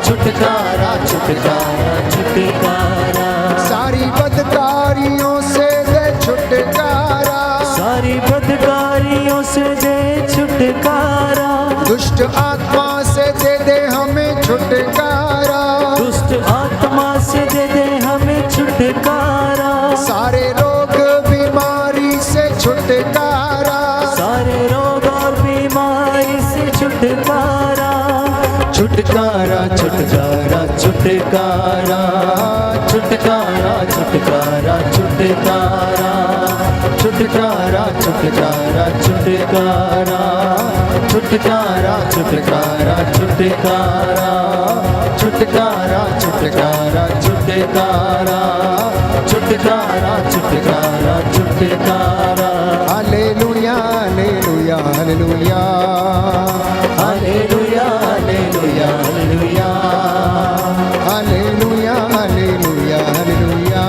छुटकारा छुटकारा छुटकारा सारी बदकारियों से दे छुटकारा सारी बदकारियों से दे छुटकारा दुष्ट आत्मा से दे दे हमें छुटकारा दुष्ट आत्मा से दे दे हमें छुटकारा सारे रोग बीमारी से छुटकारा सारे रोग और बीमारी से छुटकारा छुटकारा छुटकारा छुटकारा छुटकारा छुटकारा छुटकारा छुटकारा छुटकारा छुटकारा छुटकारा छुटकारा छुटकारा छुटकारा छुटकारा छुटकारा छुटकारा छुटकारा छुटकारा हालेलुया हालेलुया हालेलुया हालेलुया हालेलुया हालेलुया हालेलुया हालेलुया हालेलुया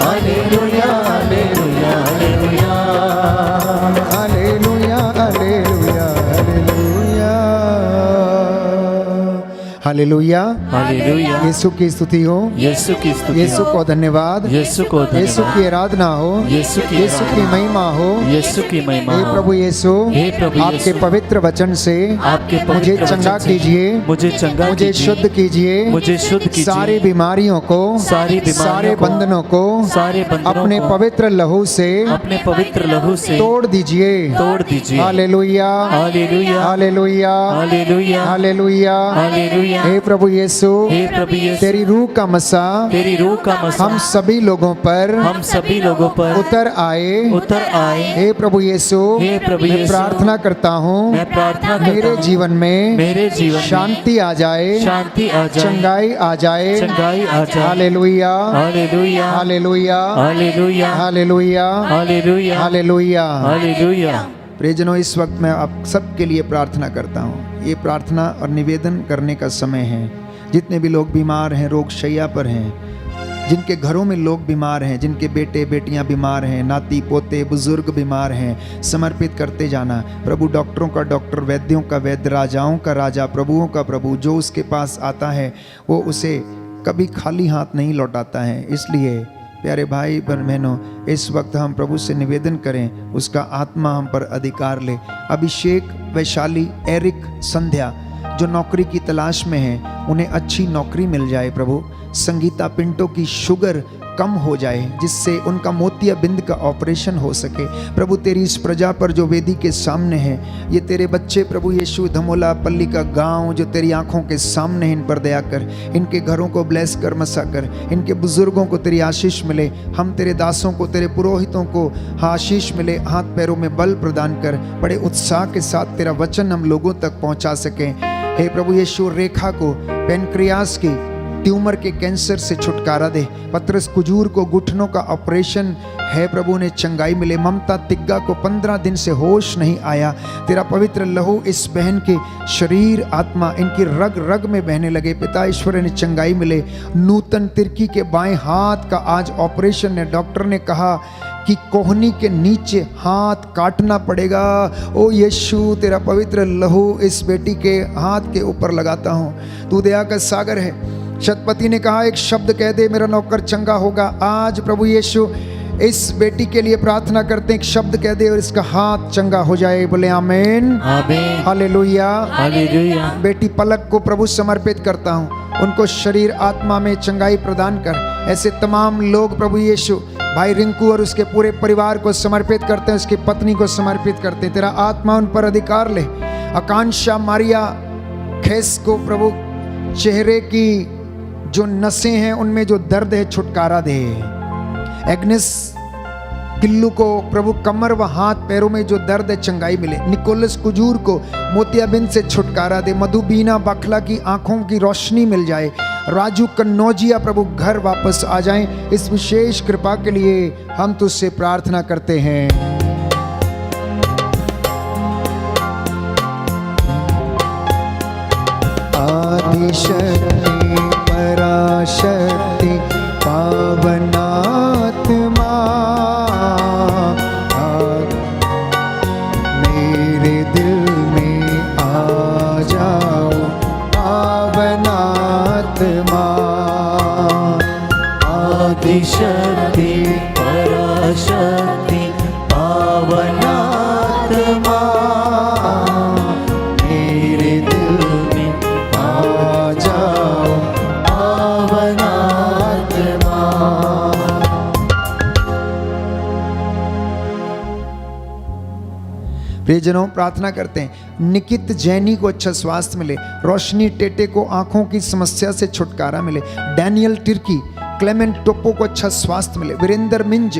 हालेलुया हालेलुया हालेलुया हालेलुया हालेलुया हालेलुया हालेलुया हालेलुया यीशु की स्तुति हो यीशु की स्तुति यीशु को धन्यवाद यीशु को यीशु की आराधना हो यीशु की यीशु की महिमा हो यीशु की महिमा हे प्रभु यीशु हे प्रभु आपके यीशु, पवित्र वचन से आपके पवित्र मुझे वचन चंगा से कीजिए मुझे चंगा मुझे कीजिए, शुद्ध कीजिए मुझे शुद्ध कीजिए सारी बीमारियों को सारी बीमारियों सारे को, बंधनों को सारे बंधनों अपने को पवित्र लहू से अपने पवित्र लहू से तोड़ दीजिए तोड़ दीजिए हालेलुया हालेलुया हालेलुया हालेलुया हालेलुया हालेलुया हे हे प्रभु यीशु, हे प्रभु यीशु, तेरी रूह का मसा तेरी रूह का मसा हम सभी लोगों पर हम सभी लोगों पर उतर आए। हे प्रभु यीशु, हे प्रभु मैं यीशु, प्रार्थना करता हूँ मैं प्रार्थना करता मेरे हूँ, जीवन में मेरे जीवन में शांति आ जाए, शांति आ जाए, चंगाई आ जाए, चंगाई आ जाए। हालेलुया, हालेलुया, हालेलुया, हालेलुया, हालेलुया, हालेलुया, हालेलुया। हालेलुया। प्रियजनों, इस वक्त मैं आप सबके लिए प्रार्थना करता हूँ। ये प्रार्थना और निवेदन करने का समय है। जितने भी लोग बीमार हैं, रोग शैया पर हैं, जिनके घरों में लोग बीमार हैं, जिनके बेटे बेटियां बीमार हैं, नाती पोते बुजुर्ग बीमार हैं, समर्पित करते जाना। प्रभु डॉक्टरों का डॉक्टर, वैद्यों का वैद्य, राजाओं का राजा, प्रभुओं का प्रभु, जो उसके पास आता है वो उसे कभी खाली हाथ नहीं लौटाता है। इसलिए प्यारे भाई बहनों, इस वक्त हम प्रभु से निवेदन करें, उसका आत्मा हम पर अधिकार ले। अभिषेक, वैशाली, एरिक, संध्या जो नौकरी की तलाश में हैं, उन्हें अच्छी नौकरी मिल जाए प्रभु। संगीता पिंटो की शुगर कम हो जाए, जिससे उनका मोतियाबिंद का ऑपरेशन हो सके। प्रभु तेरी इस प्रजा पर जो वेदी के सामने है, ये तेरे बच्चे प्रभु यीशु, धमोला पल्ली का गांव जो तेरी आंखों के सामने है, इन पर दया कर, इनके घरों को ब्लेस कर, मसा कर, इनके बुजुर्गों को तेरी आशीष मिले। हम तेरे दासों को, तेरे पुरोहितों को आशीष मिले, हाथ पैरों में बल प्रदान कर, बड़े उत्साह के साथ तेरा वचन हम लोगों तक पहुंचा सकें। हे प्रभु यीशु, रेखा को पेनक्रियास की ट्यूमर के कैंसर से छुटकारा दे। पत्रस कुजूर को घुटनों का ऑपरेशन है प्रभु, ने चंगाई मिले। ममता तिग्गा को 15 दिन से होश नहीं आया, तेरा पवित्र लहू इस बहन के शरीर, आत्मा, इनकी रग रग में बहने लगे। पिता ईश्वर ने चंगाई मिले। नूतन तिर्की के बाएं हाथ का आज ऑपरेशन है। डॉक्टर ने कहा कि कोहनी के नीचे हाथ काटना पड़ेगा। ओ यीशु, तेरा पवित्र लहू इस बेटी के हाथ के ऊपर लगाता हूँ। तू दया का सागर है। शतपति ने कहा एक शब्द कह दे, मेरा नौकर चंगा होगा। आज प्रभु यीशु इस बेटी के लिए प्रार्थना करते हैं, एक शब्द कह दे और इसका हाथ चंगा हो जाए। बोले आमीन, आमीन, हालेलुया, हालेलुया। बेटी पलक को प्रभु समर्पित करता हूँ, उनको शरीर आत्मा में चंगाई प्रदान कर। ऐसे तमाम लोग प्रभु यीशु, भाई रिंकू और उसके पूरे परिवार को समर्पित करते हैं, उसकी पत्नी को समर्पित करते हैं। तेरा आत्मा उन पर अधिकार ले। आकांक्षा मारिया खेस को प्रभु, चेहरे की जो नसें हैं उनमें जो दर्द है छुटकारा दे। एग्नेस किल्लू को प्रभु कमर व हाथ पैरों में जो दर्द है चंगाई मिले। निकोलस कुजूर को मोतियाबिंद से छुटकारा दे। मधुबीना बाखला की आंखों की रोशनी मिल जाए। राजू कन्नौजिया प्रभु घर वापस आ जाएं। इस विशेष कृपा के लिए हम तुझसे प्रार्थना करते हैं। आदिशक्ति पराशक्ति पावनात्मा, मेरे दिल में आ जाओ पावनात्मा। आदिशक्ति पराशक्ति पावनात्मा, मेरे दिल में आ जाओ पावनात्मा। प्रियजनों, प्रार्थना करते हैं निकित जैनी को अच्छा स्वास्थ्य मिले। रोशनी टेटे को आंखों की समस्या से छुटकारा मिले। डैनियल टिर्की, क्लेमेंट टोपो को अच्छा स्वास्थ्य मिले। वीरेंद्र मिंज,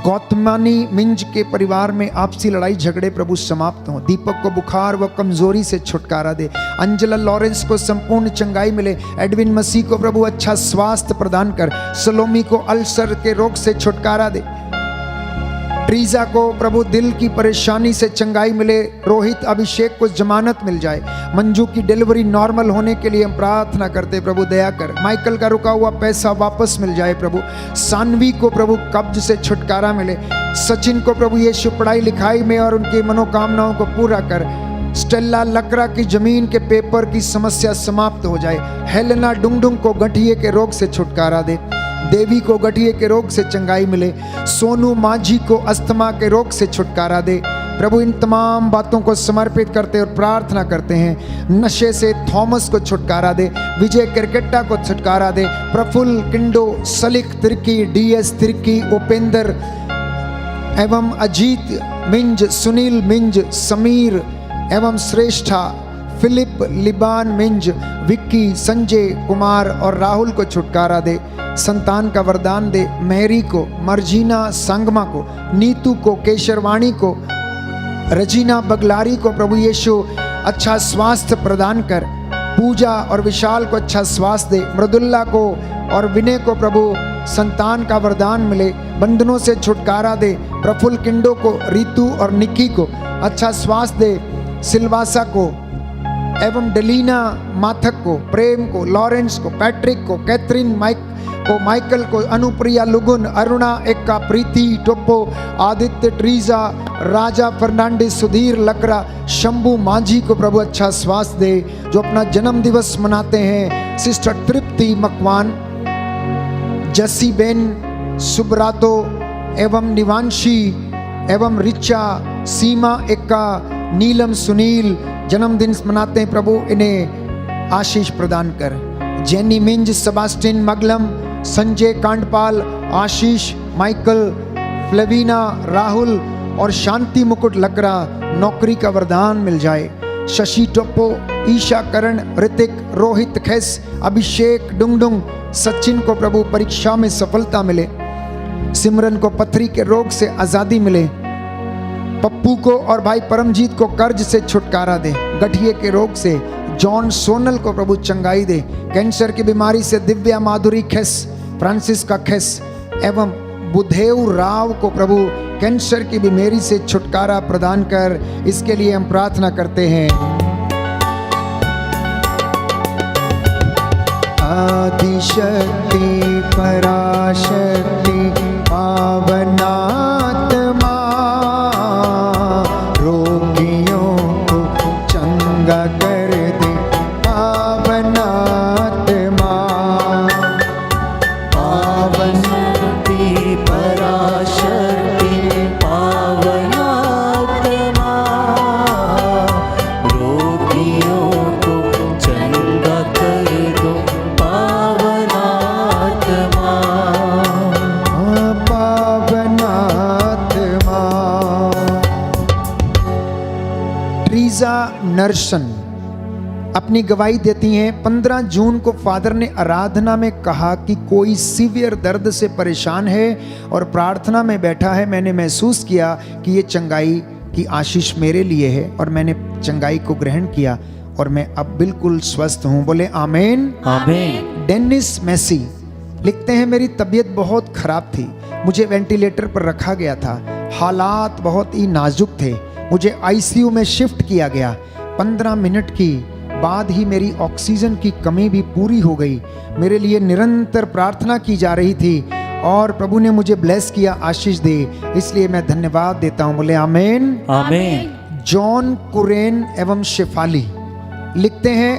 गौतमानी मिंज के परिवार में आपसी लड़ाई झगड़े प्रभु समाप्त हों। दीपक को बुखार व कमजोरी से छुटकारा दे। अंजला लॉरेंस को संपूर्ण चंगाई मिले। एडविन मसीह को प्रभु अच्छा स्वास्थ्य प्रदान कर। सलोमी को अल्सर के रोग से छुटकारा दे। ट्रीजा को प्रभु दिल की परेशानी से चंगाई मिले। रोहित अभिषेक को जमानत मिल जाए। मंजू की डिलीवरी नॉर्मल होने के लिए हम प्रार्थना करते प्रभु दया कर। माइकल का रुका हुआ पैसा वापस मिल जाए प्रभु। सानवी को प्रभु कब्ज से छुटकारा मिले। सचिन को प्रभु यीशु पढ़ाई लिखाई में और उनकी मनोकामनाओं को पूरा कर। स्टेला लकड़ा की जमीन के पेपर की समस्या समाप्त हो जाए। हेलेना डुंगडुंग को गठिए के रोग से छुटकारा दे। देवी को गठिए के रोग से चंगाई मिले। सोनू माझी को अस्थमा के रोग से छुटकारा दे। प्रभु इन तमाम बातों को समर्पित करते और प्रार्थना करते हैं। नशे से थॉमस को छुटकारा दे। विजय क्रिकेटा को छुटकारा दे। प्रफुल्ल किंडो, सलिक तिर्की, डीएस तिर्की, उपेंद्र एवं अजीत मिंज, सुनील मिंज, समीर एवं श्रेष्ठा, फिलिप, लिबान, मिंज, विक्की, संजय, कुमार और राहुल को छुटकारा दे, संतान का वरदान दे। मैरी को, मर्जीना संगमा को, नीतू को, केशरवाणी को, रजीना बगलारी को प्रभु यीशु अच्छा स्वास्थ्य प्रदान कर। पूजा और विशाल को अच्छा स्वास्थ्य दे। मृदुल्ला को और विनय को प्रभु संतान का वरदान मिले, बंधनों से छुटकारा दे। प्रफुल्ल किंडो को, रीतू और निक्की को अच्छा स्वास्थ्य दे। सिलवासा को एवं डलीना माथक को, प्रेम को, लॉरेंस को, पैट्रिक को, कैथरीन माइकल को, अनुप्रिया लुगुन, अरुणा एक्का, प्रीति टोप्पो, आदित्य ट्रीजा, राजा फर्नांडिस, सुधीर लकरा, शंभू मांझी को प्रभु अच्छा स्वास्थ्य दे जो अपना जन्म दिवस मनाते हैं। सिस्टर तृप्ति मकवान, जसी बेन, सुब्रातो एवं निवांशी एवं रिचा, सीमा एक्का, नीलम सुनील जन्मदिन मनाते हैं प्रभु, इन्हें आशीष प्रदान कर। जेनी मिंज, सेबास्टिन मगलम, संजय कांडपाल, आशीष, माइकल, फ्लेविना, राहुल और शांति मुकुट लकरा नौकरी का वरदान मिल जाए। शशि टोप्पो, ईशा करण, ऋतिक, रोहित खेस, अभिषेक डुंगडुंग, सचिन को प्रभु परीक्षा में सफलता मिले। सिमरन को पथरी के रोग से आजादी मिले। पप्पू को और भाई परमजीत को कर्ज से छुटकारा दे। गठिए के रोग से जॉन सोनल को प्रभु चंगाई दे। कैंसर की बीमारी से दिव्या माधुरी खेस, फ्रांसिस का खेस एवं बुधेव राव को प्रभु कैंसर की बीमारी से छुटकारा प्रदान कर। इसके लिए हम प्रार्थना करते हैं। आदिशक्ति पराशक्ति पावनात्मा, रोगियों को चंगा कर दे पावनात्मा। पावन शक्ति पराशक्ति पावनात्मा, रोगियों को चंगा कर दो पावनात्मा। पावनात्मा। ट्रीजा नर्सन अपनी गवाही देती हैं। 15 जून को फादर ने आराधना में कहा कि कोई सीवियर दर्द से परेशान है और प्रार्थना में बैठा है। मैंने महसूस किया कि ये चंगाई की आशीष मेरे लिए है और मैंने चंगाई को ग्रहण किया और मैं अब बिल्कुल स्वस्थ हूँ। बोले आमीन। आमीन। डेनिस मैसी लिखते हैं, मेरी तबीयत बहुत खराब थी, मुझे वेंटिलेटर पर रखा गया था, हालात बहुत ही नाजुक थे, मुझे आईसीयू में शिफ्ट किया गया। 15 मिनट की बाद ही मेरी ऑक्सीजन की कमी भी पूरी हो गई। मेरे लिए निरंतर प्रार्थना की जा रही थी और प्रभु ने मुझे ब्लेस किया, आशीष दे, इसलिए मैं धन्यवाद देता हूँ। बोले आमीन। आमीन। जॉन कुरेन एवं शेफाली लिखते हैं,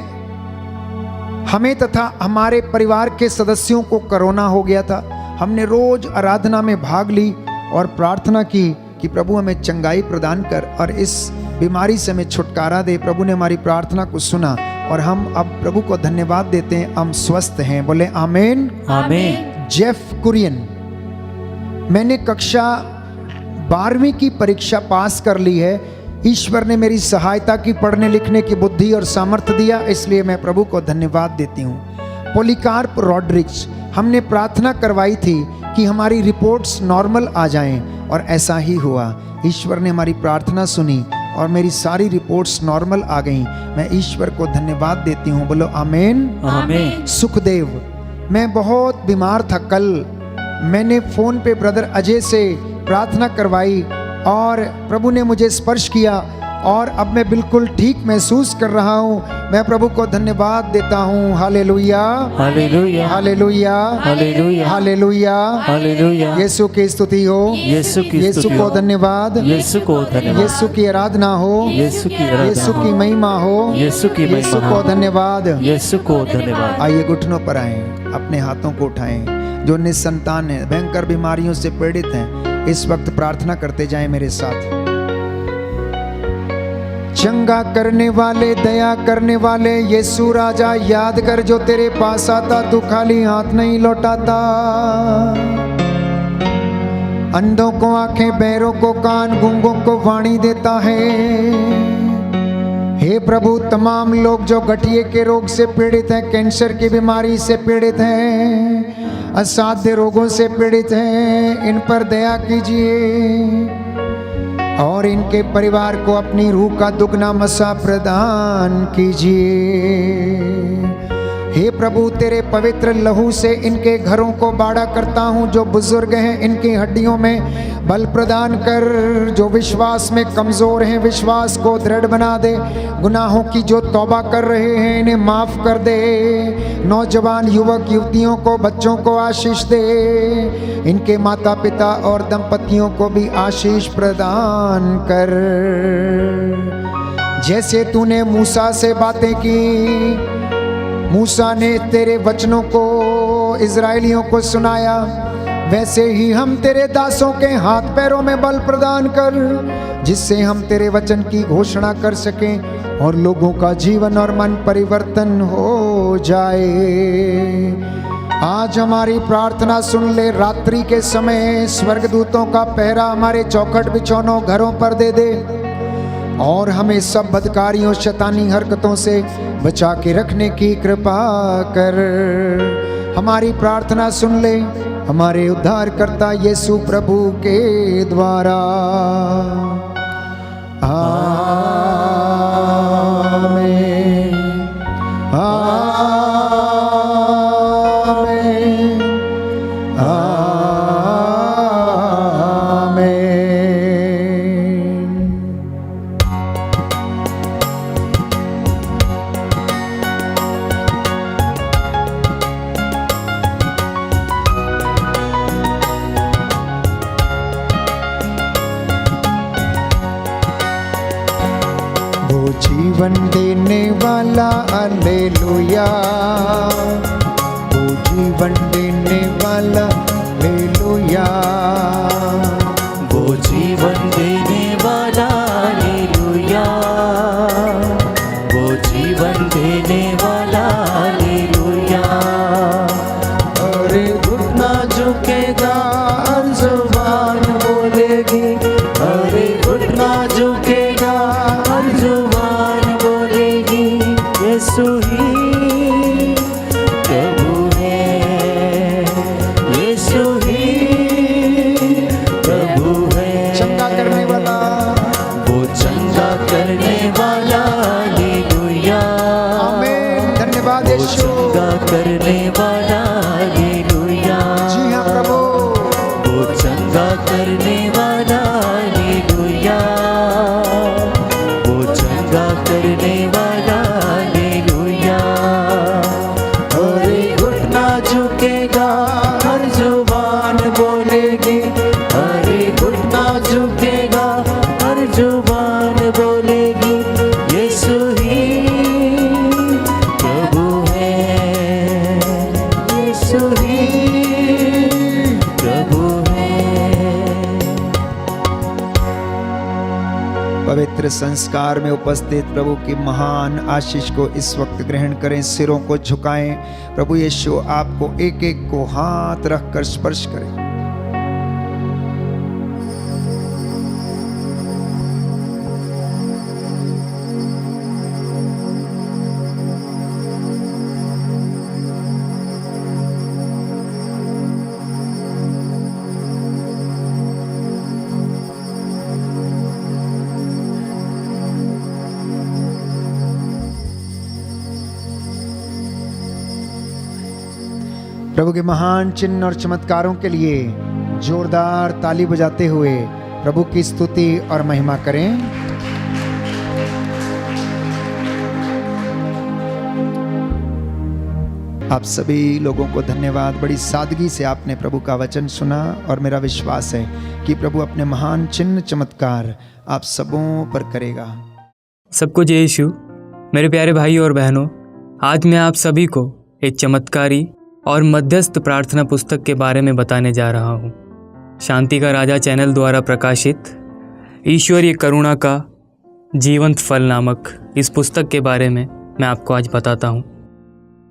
हमें तथा हमारे परिवार के सदस्यों को कोरोना हो गया था। हमने रोज आराधना में भाग ली और प्रार्थना की कि प्रभु हमें चंगाई प्रदान कर और इस बीमारी से हमें छुटकारा दे। प्रभु ने हमारी प्रार्थना को सुना और हम अब प्रभु को धन्यवाद देते हैं, हम स्वस्थ हैं। बोले आमीन। आमीन। जेफ कुरियन, मैंने कक्षा 12वीं की परीक्षा पास कर ली है। ईश्वर ने मेरी सहायता की, पढ़ने लिखने की बुद्धि और सामर्थ्य दिया, इसलिए मैं प्रभु को धन्यवाद देती हूँ। पोलिकार्प रॉड्रिक्स, हमने प्रार्थना करवाई थी कि हमारी रिपोर्ट्स नॉर्मल आ जाएं और ऐसा ही हुआ। ईश्वर ने हमारी प्रार्थना सुनी और मेरी सारी रिपोर्ट्स नॉर्मल आ गईं। मैं ईश्वर को धन्यवाद देती हूँ। बोलो आमीन। आमीन। सुखदेव, मैं बहुत बीमार था, कल मैंने फ़ोन पे ब्रदर अजय से प्रार्थना करवाई और प्रभु ने मुझे स्पर्श किया और अब मैं बिल्कुल ठीक महसूस कर रहा हूँ। मैं प्रभु को धन्यवाद देता हूँ। हालेलुया, हालेलुया, हालेलुया, हालेलुया, हालेलुया, हालेलुया। यीशु की स्तुति हो, यीशु की यीशु स्तुति को हो, धन्यवाद, यीशु को धन्यवाद, यीशु की आराधना हो, यीशु की आराधना यीशु की हो, महिमा हो, यीशु की यीशु महिमा को हो, धन्यवाद। यीशु को धन्यवाद। आइए घुटनों पर आएं, अपने हाथों को उठाएं। जो निसंतान है, भयंकर बीमारियों से पीड़ित हैं, इस वक्त प्रार्थना करते जाएं मेरे साथ। चंगा करने वाले, दया करने वाले यीशु राजा, याद कर जो तेरे पास आता तू खाली हाथ नहीं लौटाता। अंधों को आंखें, बहरों को कान, गूंगों को वाणी देता है। हे प्रभु, तमाम लोग जो गठिए के रोग से पीड़ित हैं, कैंसर की बीमारी से पीड़ित हैं, असाध्य रोगों से पीड़ित हैं, इन पर दया कीजिए और इनके परिवार को अपनी रूह का दुगना मसा प्रदान कीजिए। हे प्रभु, तेरे पवित्र लहू से इनके घरों को बाड़ा करता हूँ। जो बुजुर्ग हैं इनकी हड्डियों में बल प्रदान कर, जो विश्वास में कमज़ोर हैं विश्वास को दृढ़ बना दे। गुनाहों की जो तौबा कर रहे हैं इन्हें माफ़ कर दे। नौजवान युवक युवतियों को, बच्चों को आशीष दे। इनके माता पिता और दंपतियों को भी आशीष प्रदान कर। जैसे तूने मूसा से बातें की, मूसा ने तेरे वचनों को इज़राइलियों को सुनाया, वैसे ही हम तेरे दासों के हाथ पैरों में बल प्रदान कर, जिससे हम तेरे वचन की घोषणा कर सकें और लोगों का जीवन और मन परिवर्तन हो जाए। आज हमारी प्रार्थना सुन ले। रात्रि के समय स्वर्गदूतों का पहरा हमारे चौखट बिछौनों घरों पर दे दे और हमें सब बदकारियों शैतानी हरकतों से बचा के रखने की कृपा कर। हमारी प्रार्थना सुन ले हमारे उद्धारकर्ता यीशु प्रभु के द्वारा। आमीन, आमीन, आमीन। जीवन देने वाला हालेलुया, वो जीवन देने वाला हालेलुया, वो जीवन देने वाला हालेलुया, वो जीवन देने वाला हालेलुया। अरे घुटना झुकेगा हर जुबान बोलेगी, अरे घुटना झुकेगा हर जुबान बोलेगी, यीशु ही प्रभु है, यीशु ही प्रभु है। चंगा करने वाला, वो चंगा करने वाला हालेलुया, आमीन। धन्यवाद वो यीशु। चंगा करने वाला हालेलुया, जी हाँ प्रभु, वो चंगा करने वाला हालेलुया, वो चंगा करने वाला हालेलुया। अरे घुटना झुकेगा हर जुबान बोलेगी, अरे घुटना झुकेगा हर जुबान बोलेगी, यीशु ही प्रभु है, यीशु ही प्रभु है। पवित्र संस्कार में उपस्थित प्रभु की महान आशीष को इस वक्त ग्रहण करें। सिरों को झुकाएं। प्रभु यीशु आपको एक एक को हाथ रखकर स्पर्श करें। प्रभु के महान चिन्ह और चमत्कारों के लिए जोरदार ताली बजाते हुए प्रभु की स्तुति और महिमा करें। आप सभी लोगों को धन्यवाद। बड़ी सादगी से आपने प्रभु का वचन सुना और मेरा विश्वास है कि प्रभु अपने महान चिन्ह चमत्कार आप सबों पर करेगा। सबको जय यीशु। मेरे प्यारे भाई और बहनों, आज मैं आप सभी को एक चमत्कारी और मध्यस्थ प्रार्थना पुस्तक के बारे में बताने जा रहा हूँ। शांति का राजा चैनल द्वारा प्रकाशित ईश्वरीय करुणा का जीवंत फल नामक इस पुस्तक के बारे में मैं आपको आज बताता हूँ।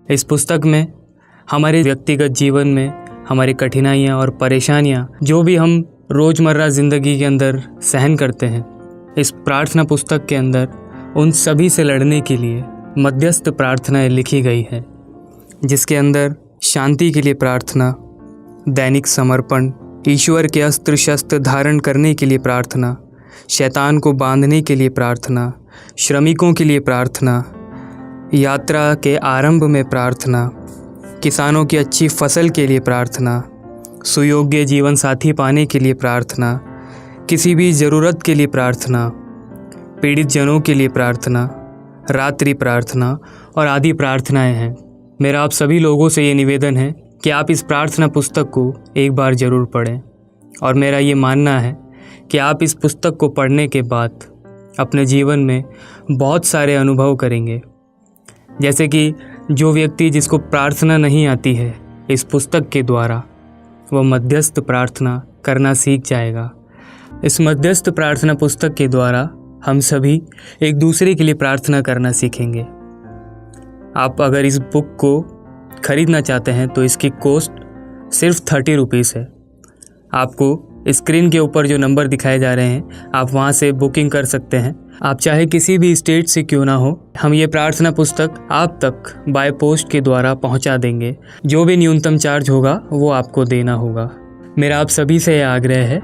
इस पुस्तक में हमारे व्यक्तिगत जीवन में हमारी कठिनाइयाँ और परेशानियाँ जो भी हम रोज़मर्रा ज़िंदगी के अंदर सहन करते हैं, इस प्रार्थना पुस्तक के अंदर उन सभी से लड़ने के लिए मध्यस्थ प्रार्थनाएं लिखी गई हैं, जिसके अंदर शांति के लिए प्रार्थना, दैनिक समर्पण, ईश्वर के अस्त्र शस्त्र धारण करने के लिए प्रार्थना, शैतान को बांधने के लिए प्रार्थना, श्रमिकों के लिए प्रार्थना, यात्रा के आरंभ में प्रार्थना, किसानों की अच्छी फसल के लिए प्रार्थना, सुयोग्य जीवन साथी पाने के लिए प्रार्थना, किसी भी ज़रूरत के लिए प्रार्थना, पीड़ित जनों के लिए प्रार्थना, रात्रि प्रार्थना और आदि प्रार्थनाएं हैं। मेरा आप सभी लोगों से ये निवेदन है कि आप इस प्रार्थना पुस्तक को एक बार ज़रूर पढ़ें, और मेरा ये मानना है कि आप इस पुस्तक को पढ़ने के बाद अपने जीवन में बहुत सारे अनुभव करेंगे। जैसे कि जो व्यक्ति जिसको प्रार्थना नहीं आती है, इस पुस्तक के द्वारा वह मध्यस्थ प्रार्थना करना सीख जाएगा। इस मध्यस्थ प्रार्थना पुस्तक के द्वारा हम सभी एक दूसरे के लिए प्रार्थना करना सीखेंगे। आप अगर इस बुक को खरीदना चाहते हैं तो इसकी कॉस्ट सिर्फ 30 रुपीज़ है। आपको स्क्रीन के ऊपर जो नंबर दिखाए जा रहे हैं, आप वहां से बुकिंग कर सकते हैं। आप चाहे किसी भी स्टेट से क्यों ना हो, हम ये प्रार्थना पुस्तक आप तक बाय पोस्ट के द्वारा पहुंचा देंगे। जो भी न्यूनतम चार्ज होगा वो आपको देना होगा। मेरा आप सभी से यह आग्रह है,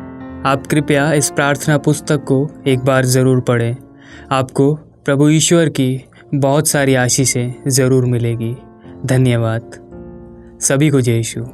आप कृपया इस प्रार्थना पुस्तक को एक बार ज़रूर पढ़ें। आपको प्रभु ईश्वर की बहुत सारी आशीषें ज़रूर मिलेगी। धन्यवाद। सभी को जय यीशु।